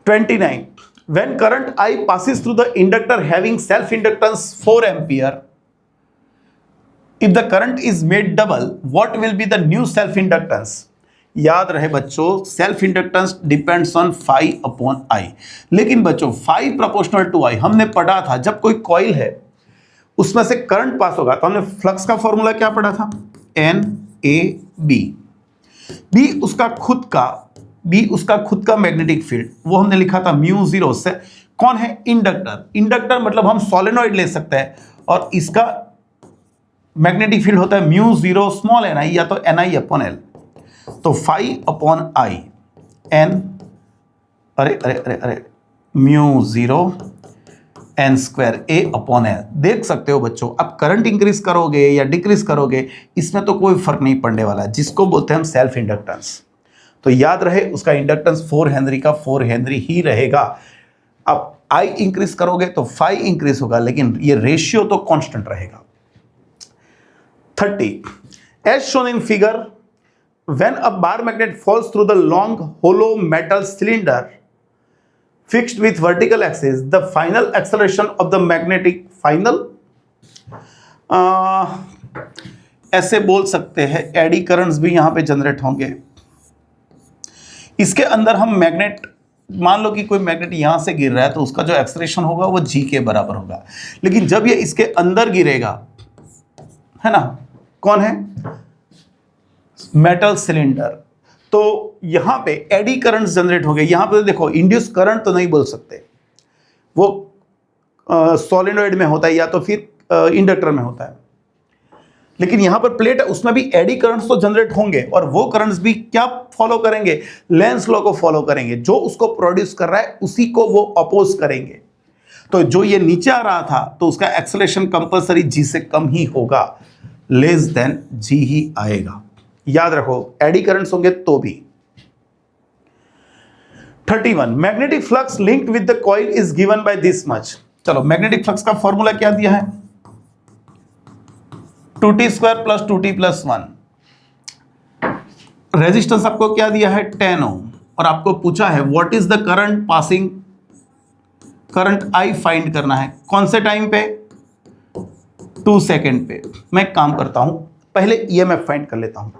29, when current I passes through the inductor having self inductance 4 ampere, if the current is made double, what will be the new self inductance? याद रहे बच्चों, self inductance depends on phi upon I, लेकिन बच्चों phi proportional to I हमने पढ़ा था, जब कोई कॉइल है उसमें से करंट पास होगा, तो हमने फ्लक्स का फॉर्मूला क्या पढ़ा था? NAB। B उसका खुद का मैग्नेटिक फील्ड, वो हमने लिखा था μ0 से। कौन है? इंडक्टर। इंडक्टर मतलब हम सोलेनॉइड ले सकते हैं, और इसका मैग्नेटिक फील्ड होता है μ0 स्मॉल ni या तो ni अपॉन l, तो phi अपॉन I n, अरे μ0 n square a upon l। देख सकते हो बच्चों, अब करंट इंक्रीज करोगे या डिक्रीज करोगे, इसमें तो कोई फर्क नहीं पड़ने वाला, जिसको बोलते हैं हम सेल्फ इंडक्टेंस। तो याद रहे उसका इंडक्टेंस 4 हेनरी का 4 हेनरी ही रहेगा। अब I इंक्रीज करोगे तो phi इंक्रीज होगा, लेकिन ये रेशियो तो कांस्टेंट रहेगा। 30, as shown in figure, when a bar magnet falls through the long hollow metal cylinder fixed with vertical axis, the final acceleration of the magnetic ऐसे बोल सकते हैं, एडी करंट्स भी यहां पे जनरेट होंगे। इसके अंदर हम मैग्नेट, मान लो कि कोई मैग्नेट यहां से गिर रहा है, तो उसका जो एक्सेलरेशन होगा वो g के बराबर होगा, लेकिन जब ये इसके अंदर गिरेगा, है ना, कौन है? मेटल सिलेंडर, तो यहां पे एडी करंट्स जनरेट हो गए। यहां पे देखो, इंड्यूस करंट तो नहीं बोल सकते, वो सोलेनॉइड में होता है या तो फिर इंडक्टर में होता है, लेकिन यहां पर प्लेट है, उसमें भी एडी करंट्स तो जनरेट होंगे, और वो करंट्स भी क्या फॉलो करेंगे? लेंस लॉ को फॉलो करेंगे। जो उसको प्रोड्यूस कर रहा है उसी को वो अपोज करेंगे। तो जो ये नीचे आ रहा था, तो उसका एक्सेलरेशन कंपलसरी g से कम ही होगा, लेस देन g ही आएगा। याद रखो, एडी करंट्स होंगे तो भी। 31, magnetic flux linked with the coil is given by this much. चलो, मैग्नेटिक फ्लक्स का फॉर्मूला क्या दिया है? 2t square plus 2t plus 1। Resistance आपको क्या दिया है? 10 ओम, और आपको पूछा है what is the current passing, current I find करना है। कौन से टाइम पे? 2 सेकेंड पे। मैं एक काम करता हूं, पहले EMF फाइंड कर लेता हूं।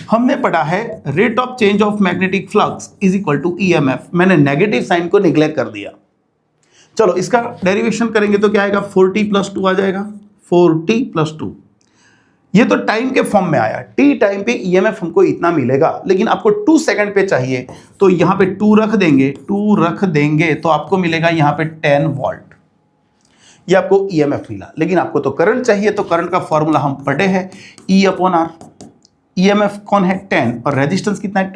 हमने पढ़ा है rate of change of magnetic flux is equal to EMF। मैंने नेगेटिव साइन को निग्लेक्ट कर दिया। चलो, इसका डेरिवेशन करेंगे तो क्या आएगा? 4t प्लस 2 आ जाएगा, 4t प्लस 2। ये तो टाइम के फॉर्म में आया, t टाइम पे EMF हमको इतना मिलेगा, लेकिन आपको 2 सेकंड पे चाहिए, तो यहां पे 2 रख देंगे, तो आपको मिलेगा यहां पे 10 वोल्ट। ये आपको ईएमएफ मिला। लेकिन आपको तो करंट चाहिए, तो करंट का फॉर्मूला हम पढ़े हैं, E अपॉन आर। ईएमएफ कौन है 10 और रेजिस्टेंस कितना है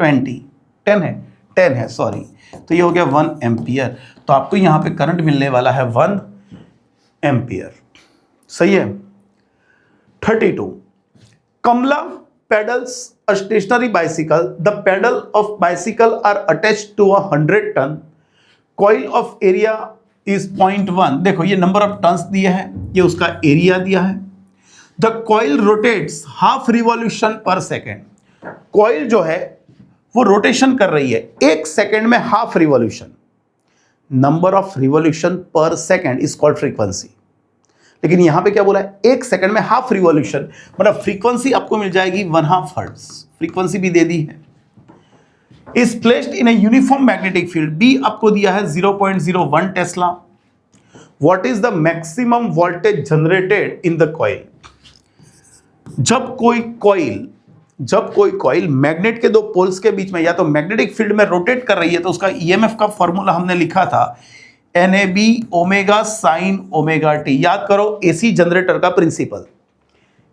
10 है सॉरी, तो ये हो गया 1 एम्पियर। तो आपको यहाँ पे करंट मिलने वाला है 1 एम्पियर। सही है। 32 Kamla pedals a stationary bicycle, the pedal of bicycle are attached to 100 turn, coil of area is 0.1। देखो ये नंबर ऑफ टन्स दिया है, ये उसका एरिया दिया है। The coil rotates half revolution पर सेकेंड। कॉइल जो है वो रोटेशन कर रही है 1 सेकेंड में half revolution. Number of revolution पर सेकेंड इज कॉल्ड फ्रीक्वेंसी। लेकिन यहां पे क्या बोला है, 1 सेकेंड में हाफ रिवॉल्यूशन, मतलब फ्रीक्वेंसी आपको मिल जाएगी 1/2 हर्ट्ज। फ्रीक्वेंसी भी दे दी है। Is placed in a uniform magnetic field, B आपको दिया है 0.01 tesla. What is the maximum voltage generated in the coil. जब कोई कॉइल मैग्नेट के दो पोल्स के बीच में या तो मैग्नेटिक फील्ड में रोटेट कर रही है, तो उसका ईएमएफ का फॉर्मूला हमने लिखा था NAB omega sine omega T. याद करो एसी जनरेटर का प्रिंसिपल,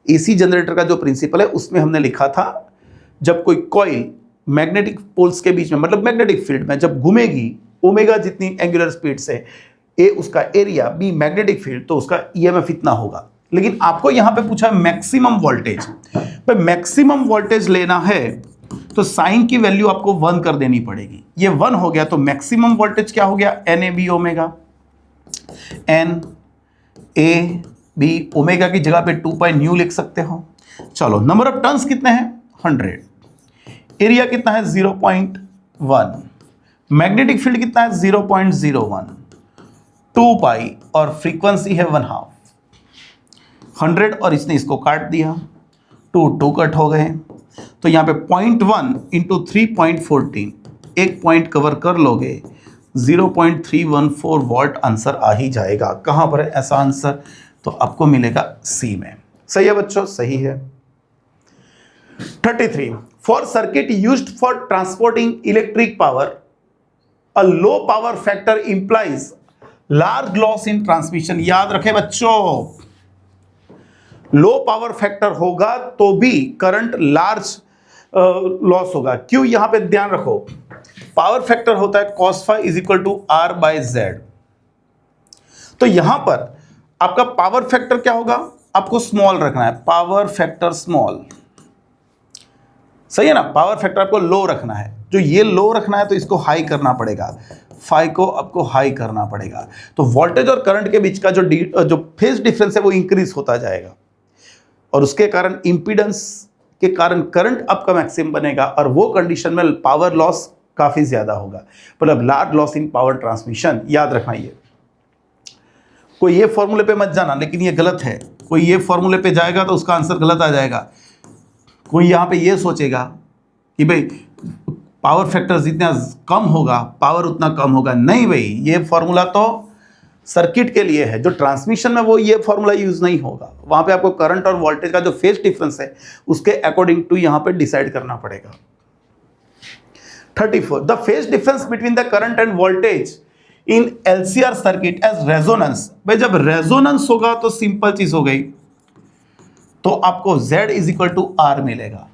एसी जनरेटर का जो प्रिंसिपल है उसमें हमने लिखा था, जब कोई कॉइल मैग्नेटिक पोल्स के बीच में मतलब मैग्नेटिक फील्ड में जब घूमेगी ओमेगा जितनी एंगुलर स्पीड से, ए उसका एरिया, बी मैग्नेटिक फील्ड, तो उसका ईएमएफ इतना होगा। लेकिन आपको यहां पे पूछा है मैक्सिमम वोल्टेज। भाई मैक्सिमम वोल्टेज लेना है तो साइन की वैल्यू आपको 1 कर देनी पड़ेगी। ये 1 हो गया तो मैक्सिमम वोल्टेज क्या हो गया, NAB ओमेगा। NAB ओमेगा की जगह पे 2 पाई न्यू लिख सकते हो। चलो नंबर ऑफ टर्न्स कितने हैं 100, एरिया कितना है 0.1, मैग्नेटिक फील्ड कितना है 0.01, 2 पाई और फ्रीक्वेंसी है 1/2। 100 और इसने इसको काट दिया, 2 कट हो गए। तो यहाँ पे 0.1 इंटू 3.14, एक पॉइंट कवर कर लोगे 0.314 वॉट आंसर आ ही जाएगा। कहाँ पर है ऐसा आंसर, तो आपको मिलेगा सी में। सही है बच्चों, सही है। 33 for circuit used for transporting electric power a low power factor implies large loss in transmission. याद रखें बच्चों, लो पावर फैक्टर होगा तो भी करंट लार्ज लॉस होगा। क्यों, यहां पे ध्यान रखो, पावर फैक्टर होता है cos phi is equal to R by Z। तो यहां पर आपका पावर फैक्टर क्या होगा, आपको स्मॉल रखना है, पावर फैक्टर स्मॉल। सही है ना, पावर फैक्टर आपको लो रखना है। जो ये लो रखना है तो इसको हाई करना पड़ेगा, फाई को आपको हाई करना पड़ेगा। तो वोल्टेज और करंट के बीच का जो फेज डिफरेंस है वो इंक्रीज होता जाएगा और उसके कारण इंपीडेंस के कारण करंट आपका मैक्सिमम बनेगा और वो कंडीशन में पावर लॉस काफी ज्यादा होगा, मतलब large loss in power transmission. याद रखना ये, कोई ये फॉर्मूले पे मत जाना, लेकिन ये गलत है। कोई ये फॉर्मूले पे जाएगा तो उसका आंसर गलत आ जाएगा। कोई यहाँ पे ये सोचेगा कि भाई पावर फैक्टर जितना कम होगा पावर उतना कम होगा। नहीं भाई, ये फॉर्मूला तो सर्किट के लिए है, जो ट्रांसमिशन में वो ये फॉर्मूला यूज नहीं होगा। वहां पे आपको करंट और वोल्टेज का जो फेज डिफरेंस है उसके अकॉर्डिंग टू यहां पे डिसाइड करना पड़ेगा। 34 the phase difference between the current and voltage in LCR circuit as resonance. भाई जब रेजोनेंस होगा तो सिंपल चीज हो गई, तो आपको Z is equal to R मिलेगा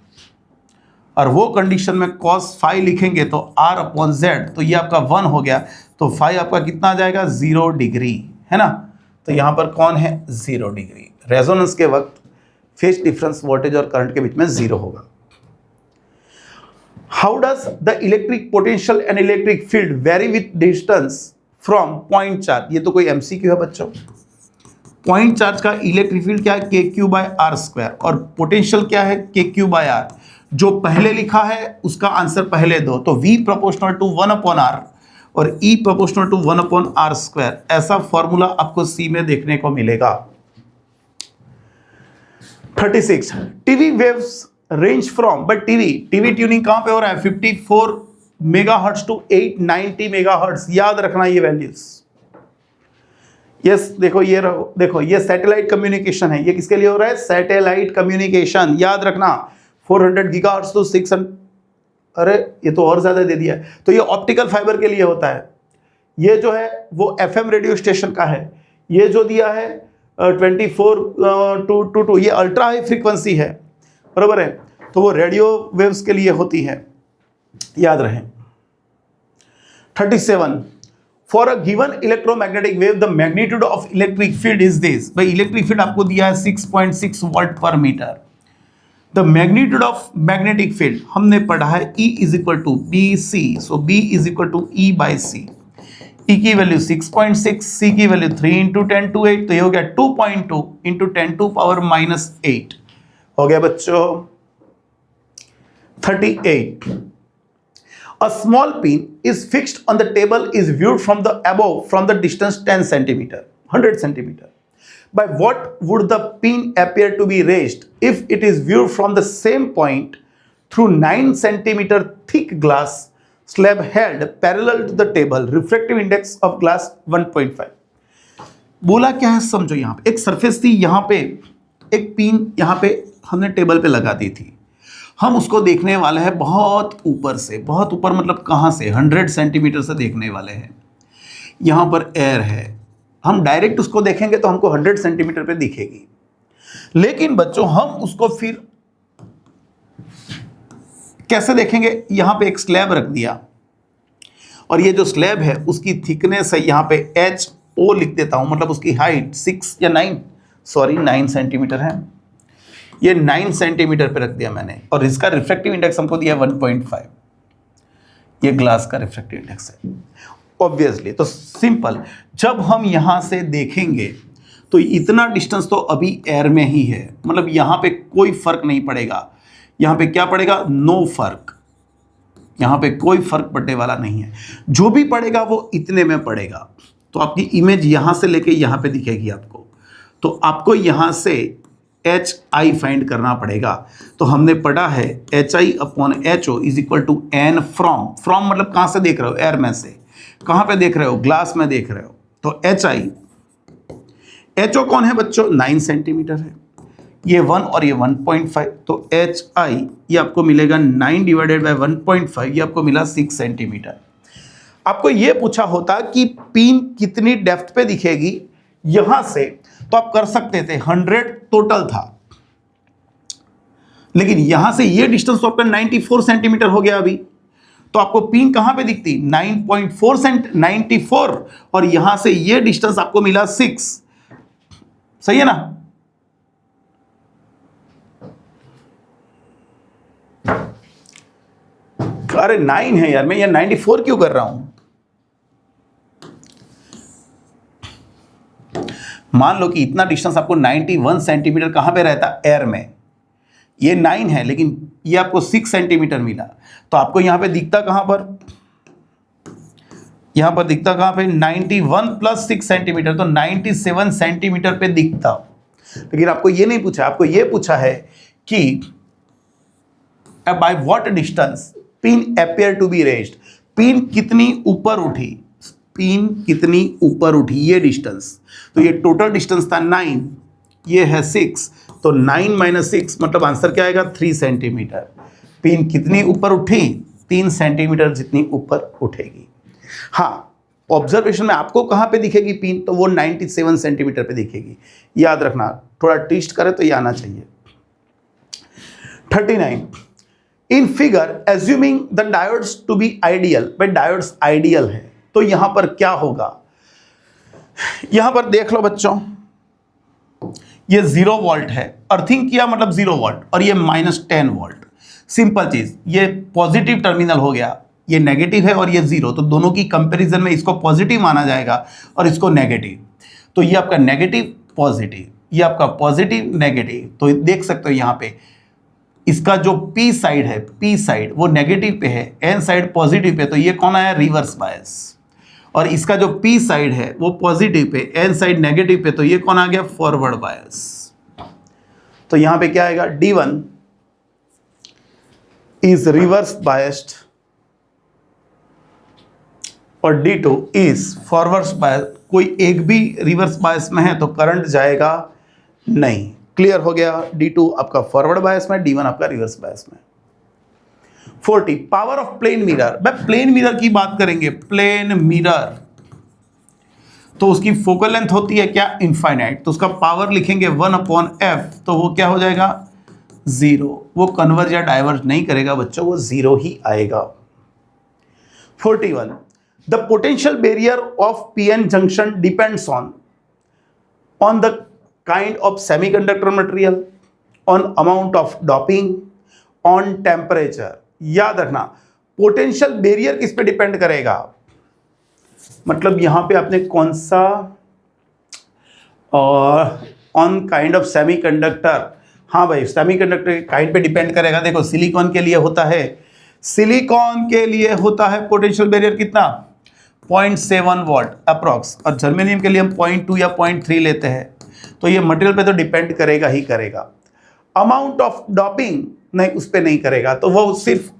और वो कंडीशन में cos phi लिखेंगे तो R अपॉन Z, तो ये आपका 1 हो गया, तो phi आपका कितना आ जाएगा 0 डिग्री, है ना। तो यहां पर कौन है 0 डिग्री। रेजोनेंस के वक्त फेज डिफरेंस वोल्टेज और करंट के बीच में 0 होगा। How does the electric potential and electric field very with distance from point charge. ये तो कोई MCQ है बच्चों। पॉइंट चार्ज का इलेक्ट्रिक फील्ड क्या है KQ/R², और पोटेंशियल क्या है KQ/R। जो पहले लिखा है उसका आंसर पहले दो, तो V प्रोपोर्शनल टू 1/R और E प्रोपोर्शनल टू 1/R²। ऐसा फॉर्मूला आपको C में देखने को मिलेगा। 36 TV waves range from, but TV tuning कहां पे हो रहा है 54 मेगाहर्ट्ज टू 890 मेगाहर्ट्ज। याद रखना ये वैल्यूज। यस देखो ये सैटेलाइट कम्युनिकेशन है। ये किसके लिए हो रहा है, सैटेलाइट कम्युनिकेशन। याद रखना 400 गीगाहर्ट्ज तो 600, अरे ये तो और ज्यादा दे दिया है। तो ये ऑप्टिकल फाइबर के लिए होता है। ये जो है वो FM रेडियो स्टेशन का है, ये जो दिया है 24 ये अल्ट्रा हाई फ्रीक्वेंसी है, बराबर है, तो वो रेडियो वेव्स के लिए होती है, याद रहे। 37 for a given electromagnetic wave the magnitude of electric field is this. भाई इलेक्ट्रिक फील्ड आपको दिया है 6.6 volt per metre. The magnitude of magnetic field हमने पढ़ा है E is equal to B C, so B is equal to E by C. E की value 6.6, C की value 3 into 10 to 8, तो ये हो गया 2.2 इंटू 10 टू पावर -8 हो गया बच्चों 38। A small pin is fixed on the table is viewed from the above from the distance 10 centimeter, 100 centimeter. By what would the pin appear to be raised if it is viewed from the same point through 9 centimeter thick glass slab held parallel to the table? Refractive index of glass 1.5. बोला क्या है समझो, यहाँ पे एक surface थी, यहाँ पे एक पिन यहाँ पे हमने टेबल पे लगा दी थी। हम उसको देखने वाले हैं बहुत ऊपर से, बहुत ऊपर मतलब कहाँ से, 100 सेंटीमीटर से देखने वाले हैं। यहाँ पर एयर है, हम डायरेक्ट उसको देखेंगे तो हमको 100 सेंटीमीटर पे दिखेगी, लेकिन बच्चों हम उसको फिर कैसे देखेंगे? यहाँ पे एक स्लैब रख दिया और ये जो स्लैब है उसकी थिकनेस है, यहाँ पे HO लिख देता हूँ, मतलब उसकी हाइट 9 सेंटीमीटर है। ये 9 सेंटीमीटर पे रख दिया मैंने, और इसका रिफ्रैक्टिव इंडेक्स हमको दिया 1.5। ये ग्लास का रिफ्रैक्टिव इंडेक्स है ऑब्वियसली। तो सिंपल, जब हम यहां से देखेंगे तो इतना डिस्टेंस तो अभी एयर में ही है, मतलब यहां पे कोई फर्क नहीं पड़ेगा। यहां पे क्या पड़ेगा? नो फर्क। यहां पे कोई फर्क पड़ने वाला नहीं है, जो भी पड़ेगा वो इतने में पड़ेगा। तो आपकी इमेज यहां से लेके यहां पे दिखेगी आपको, तो आपको यहां से HI फाइंड करना पड़ेगा। तो हमने पढ़ा है HI upon HO is equal to N from मतलब कहाँ से देख रहे हो? एयर में से। कहाँ पे देख रहे हो? ग्लास में देख रहे हो। तो HO कौन है बच्चों? 9 सेंटीमीटर है, ये 1 और ये 1.5, तो HI ये आपको मिलेगा 9 डिवाइडेड बाई 1.5, ये आपको मिला 6 सेंटीमीटर। आपको ये पूछा होता कि पिन कितनी डेप्थ पे दिखेगी यहां से, तो आप कर सकते थे 100 टोटल था, लेकिन यहां से ये डिस्टेंस तो आपका 94 सेंटीमीटर हो गया अभी। तो आपको पिन कहां पे दिखती? 94, और यहां से ये डिस्टेंस आपको मिला 6। सही है ना? अरे 9 है यार, मैं ये 94 क्यों कर रहा हूं? मान लो कि इतना डिस्टेंस आपको 91 सेंटीमीटर कहां पे रहता? एयर में। ये 9 है, लेकिन ये आपको 6 सेंटीमीटर मिला, तो आपको यहां पे दिखता कहां पर? यहां पर दिखता कहां पे? 91 प्लस 6 सेंटीमीटर, तो 97 सेंटीमीटर पे दिखता। लेकिन आपको ये नहीं पूछा, आपको ये पूछा है कि by what distance pin appear to be raised. Pin कितनी ऊपर उठी? पिन कितनी ऊपर उठी? ये डिस्टेंस, तो ये टोटल डिस्टेंस था 9, ये है 6, तो 9 माइनस 6 मतलब आंसर क्या आएगा? 3 सेंटीमीटर। पिन कितनी ऊपर उठी? 3 सेंटीमीटर जितनी ऊपर उठेगी। हाँ, ऑब्जर्वेशन में आपको कहाँ पे दिखेगी पिन? तो वो 97 सेंटीमीटर पे दिखेगी। याद रखना, थोड़ा ट्विस्ट करे तो ये आना चाहिए। 39 in figure assuming the diodes to be ideal. भाई डायोड्स आइडियल है, तो यहां पर क्या होगा? यहां पर देख लो बच्चों, ये 0 वोल्ट है, अर्थिंग किया मतलब 0 वोल्ट, और ये -10 वोल्ट। सिंपल चीज, ये पॉजिटिव टर्मिनल हो गया, ये नेगेटिव है और ये 0, तो दोनों की कंपैरिजन में इसको पॉजिटिव माना जाएगा और इसको नेगेटिव। तो ये आपका नेगेटिव पॉजिटिव, ये आपका पॉजिटिव नेगेटिव। तो देख सकते हो यहाँ पे इसका जो P साइड है, P साइड वो नेगेटिव पे है, N साइड पॉजिटिव पे, तो ये कौन आया? Reverse bias. और इसका जो P साइड है वो positive pay, N side negative पे, तो ये कौन आ गया? Forward bias. तो यहां पे क्या आएगा? D1 इज रिवर्स बायस्ड और D2 इज फॉरवर्ड बायस। कोई एक भी रिवर्स बायस में है तो करंट जाएगा नहीं। क्लियर हो गया? D2 आपका फॉरवर्ड बायस में, D1 आपका रिवर्स बायस में। 40 पावर ऑफ प्लेन मिरर। भाई प्लेन मिरर की बात करेंगे। प्लेन मिरर तो उसकी फोकल लेंथ होती है क्या, इनफाइनाइट, तो उसका पावर लिखेंगे 1/f, तो वो क्या हो जाएगा 0, वो कन्वर्ज या डाइवर्ज नहीं करेगा बच्चों, वो 0 ही आएगा। 41, the potential barrier of PN junction depends on the kind of semiconductor material, on amount of doping, on temperature. याद रखना पोटेंशियल बैरियर किस पे डिपेंड करेगा, मतलब यहां पे आपने कौन सा, और ऑन काइंड ऑफ सेमीकंडक्टर, हाँ भाई सेमीकंडक्टर के काइंड पे डिपेंड करेगा। देखो सिलिकॉन के लिए होता है, सिलिकॉन के लिए होता है पोटेंशियल बैरियर कितना 0.7 वॉट अप्रॉक्स, और जर्मेनियम के लिए हम 0.2 या 0.3 लेते हैं, तो ये मटेरियल पे तो डिपेंड करेगा ही करेगा। अमाउंट ऑफ डोपिंग नहीं, उस पर नहीं करेगा, तो वो सिर्फ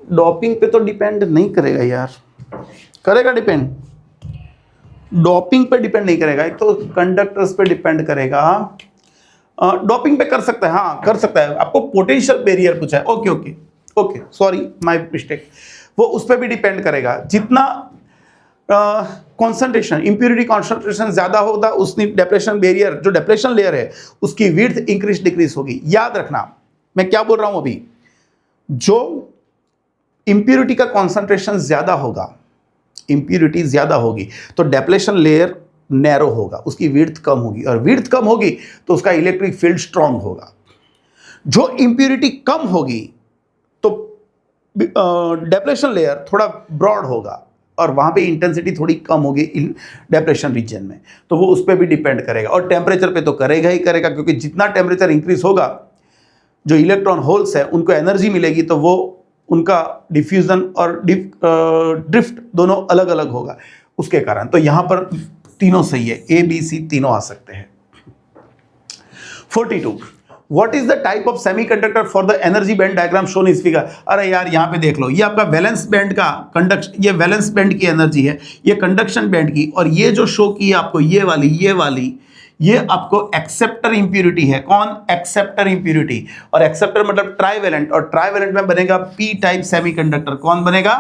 डोपिंग पे तो डिपेंड नहीं करेगा यार, करेगा डिपेंड, डोपिंग पे डिपेंड नहीं करेगा, एक तो कंडक्टर्स पे डिपेंड करेगा। डोपिंग पे कर सकता है, हाँ कर सकता है, आपको पोटेंशियल बैरियर पूछा है, okay okay okay, sorry my mistake, वो उस पर भी डिपेंड करेगा। जितना कॉन्सेंट्रेशन इंप्योरिटी कॉन्सेंट्रेशन ज्यादा होगा, उसकी डेप्रेशन बैरियर जो डेप्रेशन लेयर है उसकी विड्थ इंक्रीज डिक्रीज होगी। याद रखना मैं क्या बोल रहा हूं अभी, जो इंप्योरिटी का कॉन्सेंट्रेशन ज्यादा होगा, इंप्योरिटी ज्यादा होगी तो डेप्लेशन लेयर नैरो होगा, उसकी विड्थ कम होगी, और विड्थ कम होगी तो उसका इलेक्ट्रिक फील्ड स्ट्रांग होगा। जो इंप्योरिटी कम होगी तो डेप्लेशन लेयर थोड़ा ब्रॉड होगा और वहां पे इंटेंसिटी थोड़ी कम होगी डेप्रेशन रीजन में, तो वो उस पर भी डिपेंड करेगा। और टेम्परेचर पे तो करेगा ही करेगा, क्योंकि जितना टेम्परेचर इंक्रीज होगा जो इलेक्ट्रॉन होल्स है उनको एनर्जी मिलेगी, तो वो उनका डिफ्यूजन और ड्रिफ्ट दोनों अलग अलग होगा उसके कारण। तो यहां पर तीनों सही है, ए बी सी तीनों आ सकते हैं। 42, what is the type of semiconductor for the energy band diagram shown इस फिगर। अरे यार यहाँ पे देख लो, ये आपका वैलेंस बैंड का कंडक्शन, ये वैलेंस बैंड की एनर्जी है, ये कंडक्शन बैंड की, और ये जो शो की है आपको ये वाली ये आपको एक्सेप्टर इंप्यूरिटी है। कौन, एक्सेप्टर इंप्यूरिटी, और एक्सेप्टर मतलब ट्राइवेलेंट, और ट्राइवेलेंट में बनेगा पी टाइप सेमीकंडक्टर। कौन बनेगा,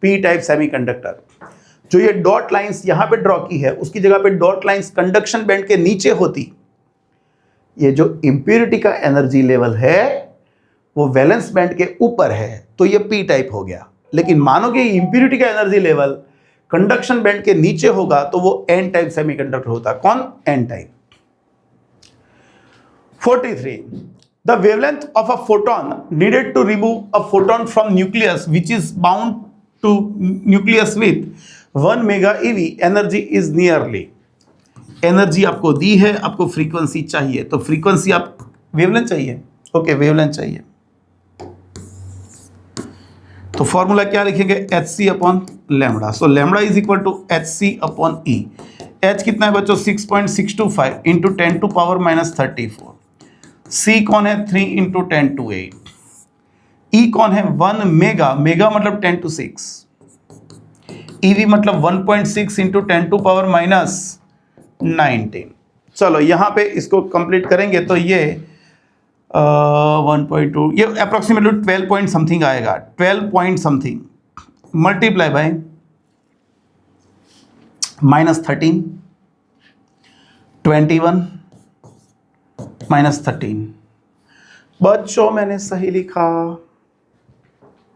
पी टाइप सेमीकंडक्टर। जो ये डॉट लाइंस यहां पे ड्रॉ की है उसकी जगह पे डॉट लाइंस कंडक्शन बैंड के नीचे होती, ये जो इंप्योरिटी का एनर्जी लेवल है वो वैलेंस बैंड के ऊपर है, तो ये पी टाइप हो गया। लेकिन मानो कि इंप्योरिटी का एनर्जी लेवल कंडक्शन बैंड के नीचे होगा तो वो एन टाइप सेमीकंडक्टर होता। कौन, N type. 43, the wavelength of a photon needed to remove a photon from nucleus which is bound to nucleus with 1 mega eV, energy is nearly. Energy आपको दी है, आपको फ्रीक्वेंसी चाहिए, तो फ्रीक्वेंसी आप wavelength चाहिए, ओके वेवलेंथ चाहिए, तो फॉर्मूला क्या लिखेंगे, H C upon lambda. So lambda is equal to H C upon E. H कितना है बच्चों 6.625 इंटू 10 टू पावर -34। सी कौन है 3 इंटू 10 टू 8। ई कौन है 1 मेगा, मेगा मतलब 10 टू 6। ईवी मतलब 1.6 इंटू 10 टू पावर -19। चलो यहां पे इसको कंप्लीट करेंगे तो ये 1.2, ये अप्रोक्सीमेटली 12 पॉइंट समथिंग आएगा, 12 पॉइंट समथिंग मल्टीप्लाई बाय -13, 21 -13। बच्चों मैंने सही लिखा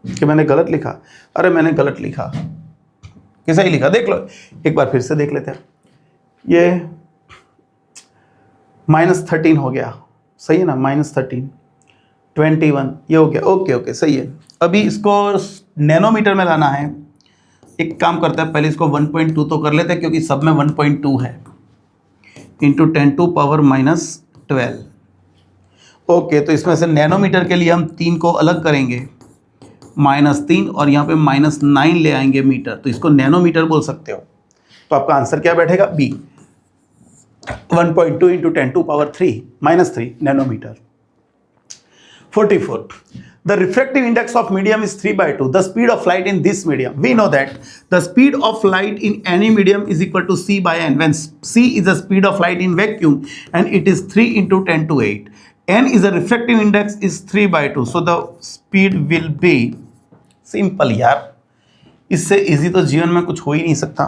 कि मैंने गलत लिखा? अरे मैंने गलत लिखा कि सही लिखा, देख लो एक बार फिर से देख लेते हैं। ये -13 हो गया, सही है ना, -13, 21 ये हो गया, ओके ओके सही है। अभी इसको नैनोमीटर में लाना है। एक काम करते हैं, पहले इसको 1.2 तो कर लेते हैं क्योंकि सब में 1.2 है, इंटू 10 टू पावर -12। ओके, तो इसमें से नैनोमीटर के लिए हम 3 को अलग करेंगे, -3 और यहाँ पे -9 ले आएंगे मीटर, तो इसको नैनोमीटर बोल सकते हो। तो आपका आंसर क्या बैठेगा, B 1.2 into 10 to power 3 nanometre. 44, the refractive index of medium is 3/2, the speed of light in this medium. We know that the speed of light in any medium is equal to c by n, when c is the speed of light in vacuum and it is 3 into 10 to 8. n is the refractive index is 3/2, so the speed will be simple यार, इससे easy तो जीवन में कुछ हो ही नहीं सकता।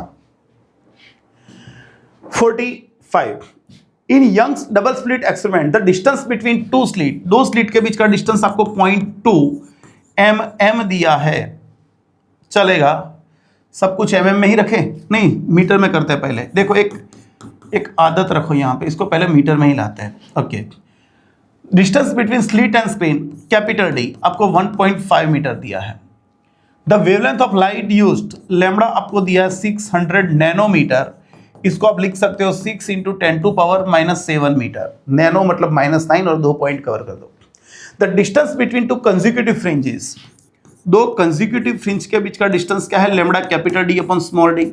45 in Young's double slit experiment the distance between two slit, दो स्लिट के बीच का डिस्टेंस आपको 0.2 mm दिया है। चलेगा, सब कुछ mm में ही रखें, नहीं मीटर में करते हैं पहले। देखो एक आदत रखो यहाँ पे, इसको पहले मीटर में ही लाते हैं। Okay, distance between slit and screen capital D आपको 1.5 मीटर दिया है। The wavelength of light used lambda आपको दिया है 600 नैनोमीटर। इसको आप लिख सकते हो 6 × 10⁻⁻7 मीटर। नैनो मतलब -9 और 2 पॉइंट कवर कर दो। The distance between to consecutive fringes, दो कंसेक्यूटिव फ्रिंज के बीच का डिस्टेंस क्या है? Lambda capital D upon small D.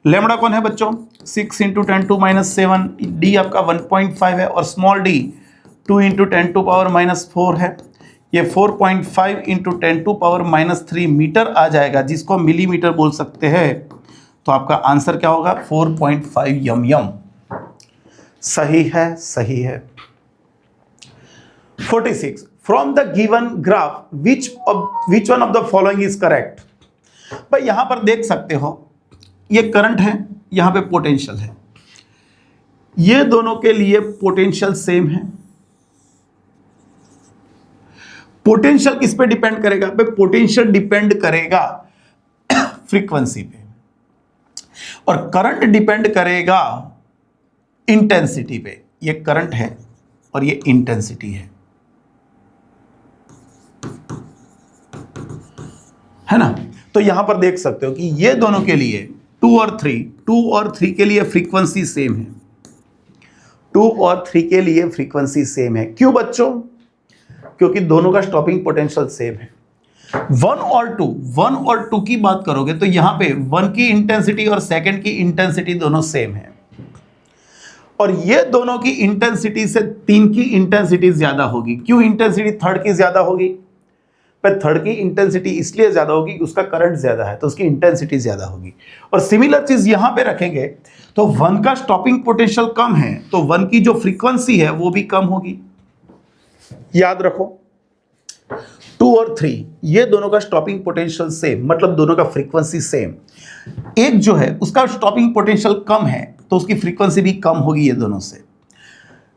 Lambda कौन है बच्चों? 6 × 10⁻⁷, डी आपका 1.5 है और स्मॉल डी 2 × 10⁻⁴ है। ये 4.5 × 10⁻³ मीटर आ जाएगा, जिसको मिलीमीटर बोल सकते हैं। तो आपका आंसर क्या होगा? 4.5 यम। सही है, सही है। 46 from the given graph which one of the following is correct. भाई यहां पर देख सकते हो, ये करंट है, यहां पे पोटेंशियल है। ये दोनों के लिए पोटेंशियल सेम है। पोटेंशियल किस पे डिपेंड करेगा? भाई पोटेंशियल डिपेंड करेगा फ्रीक्वेंसी पे, और करंट डिपेंड करेगा इंटेंसिटी पे। ये करंट है और ये इंटेंसिटी है ना? तो यहां पर देख सकते हो कि ये दोनों के लिए 2 और 3 के लिए फ्रीक्वेंसी सेम है। 2 और 3 के लिए फ्रीक्वेंसी सेम है। क्यों बच्चों? क्योंकि दोनों का स्टॉपिंग पोटेंशियल सेम है। 1 और 2 की बात करोगे तो यहां पे 1 की इंटेंसिटी और सेकंड की इंटेंसिटी दोनों सेम है, और ये दोनों की इंटेंसिटी से 3 की इंटेंसिटी ज्यादा होगी। क्यों इंटेंसिटी थर्ड की ज्यादा होगी? पर थर्ड की इंटेंसिटी इसलिए ज्यादा होगी कि उसका करंट ज्यादा है, तो उसकी इंटेंसिटी ज्यादा होगी। और सिमिलर चीज यहां पे रखेंगे तो 1 का स्टॉपिंग पोटेंशियल कम है, तो 1 की जो फ्रीक्वेंसी है वो भी कम होगी। याद रखो, 2 और 3 ये दोनों का स्टॉपिंग पोटेंशियल सेम, मतलब दोनों का फ्रीक्वेंसी सेम। एक जो है उसका स्टॉपिंग पोटेंशियल कम है, तो उसकी फ्रीक्वेंसी भी कम होगी ये दोनों से।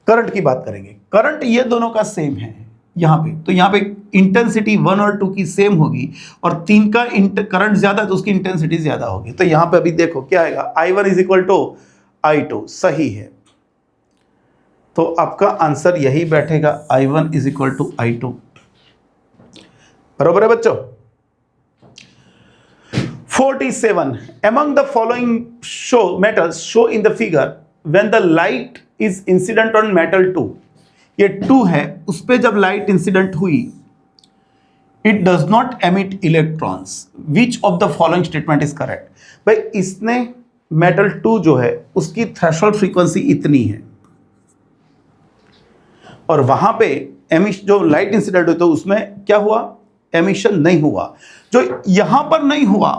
करंट की बात करेंगे, करंट ये दोनों का सेम है यहां पे, तो यहां पे इंटेंसिटी 1 और 2 की सेम होगी, और 3 का करंट ज्यादा है तो उसकी इंटेंसिटी ज्यादा होगी। तो यहां पे अभी देखो क्या आएगा? I1 = I2। सही है, तो आपका आंसर यही बैठेगा, I1 = I2। बरोबर है बच्चों? 47 among the following metals show in the figure when the light is incident on metal 2। ये 2 है, उस पे जब लाइट इंसिडेंट हुई, it does not emit electrons, which of the following statement is correct. भाई इसने मेटल 2 जो है उसकी थ्रेशोल्ड फ्रीक्वेंसी इतनी है, और वहां पे जो लाइट इंसिडेंट हुई तो उसमें क्या हुआ? एमिशन नहीं हुआ। जो यहां पर नहीं हुआ,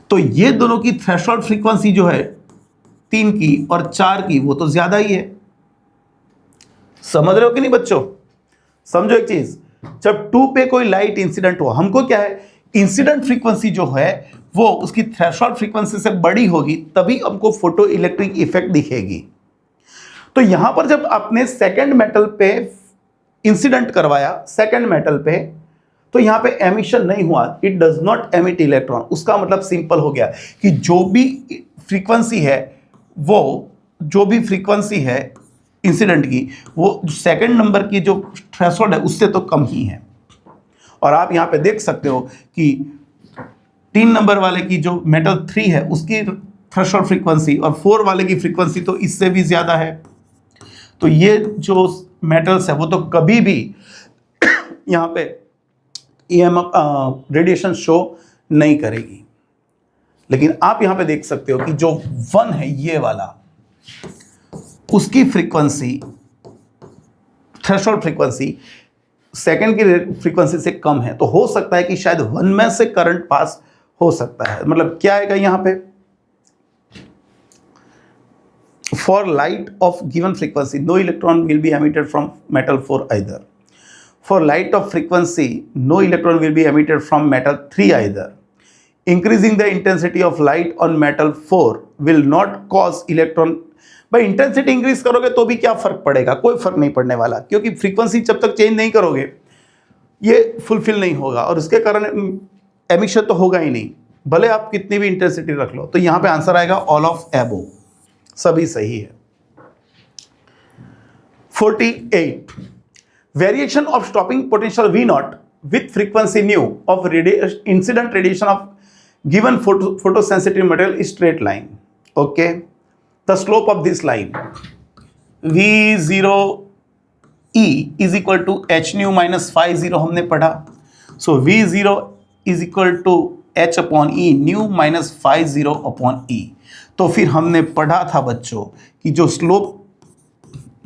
तो ये दोनों की थ्रेशोल्ड फ्रीक्वेंसी जो है 3 की और 4 की, वो तो ज्यादा ही है। समझ रहे हो कि नहीं बच्चों? समझो एक चीज, जब 2 पे कोई लाइट इंसिडेंट हुआ, हमको क्या है? इंसिडेंट फ्रीक्वेंसी जो है वो उसकी थ्रेशोल्ड फ्रीक्वेंसी से बड़ी होगी, तभी हमको फोटो इलेक्ट्रिक इफेक्ट दिखेगी। तो यहां पर जब आपने सेकंड मेटल पे इंसिडेंट करवाया, सेकंड मेटल पे, तो यहां पे एमिशन नहीं हुआ, it does not emit electron. उसका मतलब सिंपल हो गया कि जो भी फ्रीक्वेंसी है, वो जो भी फ्रीक्वेंसी है इंसिडेंट की, वो सेकंड नंबर की जो थ्रेशोल्ड है उससे तो कम ही है। और आप यहां पे देख सकते हो कि 3 नंबर वाले की जो मेटल 3 है उसकी थ्रेशोल्ड फ्रीक्वेंसी और 4 वाले की फ्रीक्वेंसी तो इससे भी ज्यादा है। तो ये जो मेटल्स है वो तो कभी भी यहाँ पे रेडिएशन शो नहीं करेगी। लेकिन आप यहाँ पे देख सकते हो कि जो 1 है ये वाला, उसकी फ्रीक्वेंसी, थ्रेशोल्ड फ्रीक्वेंसी सेकंड की फ्रीक्वेंसी से कम है, तो हो सकता है कि शायद 1 में से करंट पास हो सकता है। मतलब क्या आएगा यहाँ पे? For light of given frequency, no electron will be emitted from metal 4 either. For light of frequency, no electron will be emitted from metal 3 either. Increasing the intensity of light on metal 4 will not cause electron. भाई intensity increase करोगे तो भी क्या फर्क पड़ेगा, कोई फर्क नहीं पड़ने वाला, क्योंकि फ्रीक्वेंसी जब तक चेंज नहीं करोगे ये फुलफिल नहीं होगा और उसके कारण एमिशन तो होगा ही नहीं, भले आप कितनी भी इंटेंसिटी रख लो। तो यहां पे आंसर आएगा ऑल ऑफ एबो, सभी सही है। 48 variation of stopping potential V not with frequency nu of incident radiation of given photosensitive material is straight line. Okay, the slope of this line V0 E is equal to h nu minus phi 0 हमने पढ़ा। So V0 is equal to h upon E nu minus phi 0 upon E। तो फिर हमने पढ़ा था बच्चों कि जो स्लोप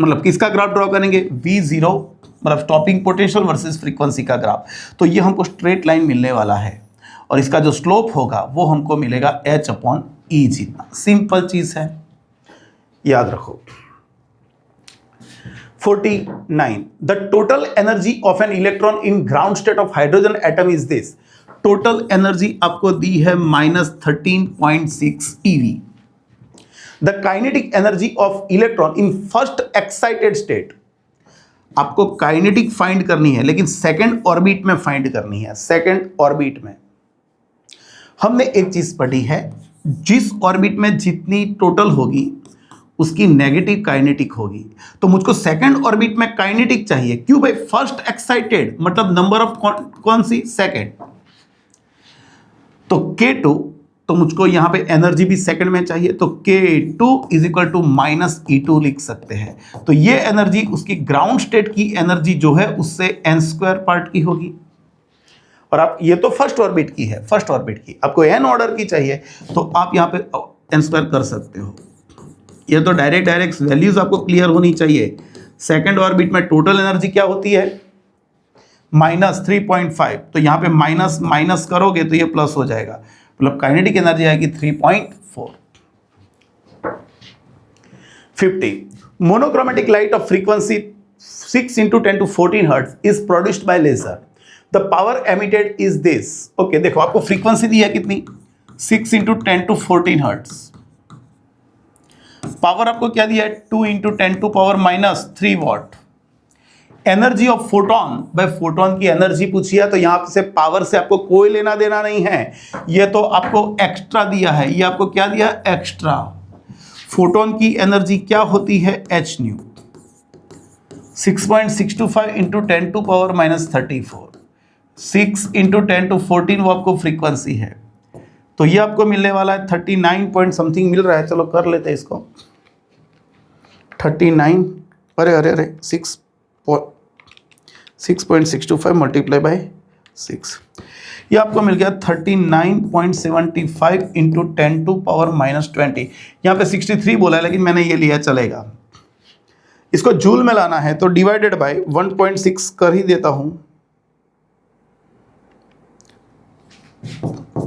मतलब किसका ग्राफ ड्रॉ करेंगे, V0 मतलब स्टॉपिंग पोटेंशियल वर्सेस फ्रीक्वेंसी का ग्राफ। तो ये हमको स्ट्रेट लाइन मिलने वाला है और इसका जो स्लोप होगा वो हमको मिलेगा h अपॉन ई जितना। सिंपल चीज है, याद रखो। 49 the total energy of an electron in ground state of hydrogen atom is this. Total energy आपको दी है -13.6 eV। The kinetic energy of electron in first excited state. आपको काइनेटिक फाइंड करनी है लेकिन सेकंड ऑर्बिट में फाइंड करनी है। सेकंड ऑर्बिट में हमने एक चीज पढ़ी है, जिस ऑर्बिट में जितनी टोटल होगी उसकी नेगेटिव काइनेटिक होगी। तो मुझको सेकंड ऑर्बिट में काइनेटिक चाहिए, क्यों भाई, फर्स्ट एक्साइटेड मतलब नंबर ऑफ कौन सी, सेकंड। तो K2, तो मुझको यहां पे एनर्जी भी सेकंड में चाहिए, तो K2 is equal to -E2 लिख सकते हैं। तो ये एनर्जी उसकी ग्राउंड स्टेट की एनर्जी जो है उससे n² पार्ट की होगी। और आप ये तो फर्स्ट ऑर्बिट की है, फर्स्ट ऑर्बिट की, आपको n ऑर्डर की चाहिए तो आप यहाँ पे n² कर सकते हो। ये तो डायरेक्ट वैल्यूज आपको क्लियर होनी चाहिए। सेकंड ऑर्बिट में टोटल एनर्जी क्या होती है, -3.5, तो यहाँ पे माइनस माइनस करोगे तो ये प्लस हो जाएगा, मतलब काइनेटिक एनर्जी आएगी 3.4। 50 monochromatic light of frequency 6 × 10⁻14 hertz is produced by laser. The power emitted is this. Okay, देखो आपको फ्रीक्वेंसी दी है कितनी, 6 × 10⁻14 हर्ट्ज। पावर आपको क्या दिया है, 2 × 10⁻³ वॉट। एनर्जी ऑफ फोटोन, भाई फोटोन की एनर्जी पूछी है तो यहां से पावर से आपको कोई लेना देना नहीं है, ये तो आपको एक्स्ट्रा दिया है। ये आपको क्या दिया, एक्स्ट्रा। फोटोन की एनर्जी क्या होती है, h न्यू। 6.625 × 10⁻34, 6 × 10⁻14 वो आपको फ्रीक्वेंसी है। तो ये आपको मिलने वाला है 39 पॉइंट समथिंग मिल रहा है। चलो कर लेते हैं इसको, 39, अरे 6.625 मल्टीप्लाई बाय 6, ये आपको मिल गया 39.75 × 10⁻⁻20। यहाँ पे 63 बोला है लेकिन मैंने ये लिया, चलेगा। इसको जूल में लाना है तो डिवाइडेड बाय 1.6 कर ही देता हूँ।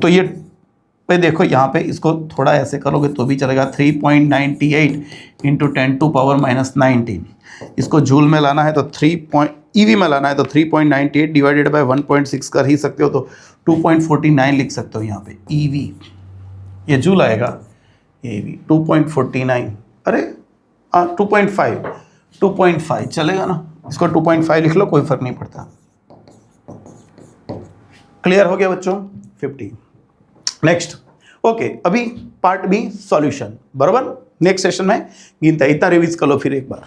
तो ये पे देखो यहाँ पे इसको थोड़ा ऐसे करोगे तो भी चलेगा, 3.98 × 10⁻⁻19। इसको जूल में लाना है तो EV में लाना है तो 3.98 डिवाइडेड बाय 1.6 कर ही सकते हो, तो 2.49 लिख सकते हो यहाँ पे EV। ये जूल आएगा, EV 2.49, अरे 2.5 चलेगा ना, इसको 2.5 लिख लो, कोई फर्क नहीं पड़ता। क्लियर हो गया बच्चों। 50 नेक्स्ट। ओके, अभी पार्ट बी सॉल्यूशन, बराबर। नेक्स्ट सेशन में गिनता, इतना रिवीज कर लो फिर एक बार।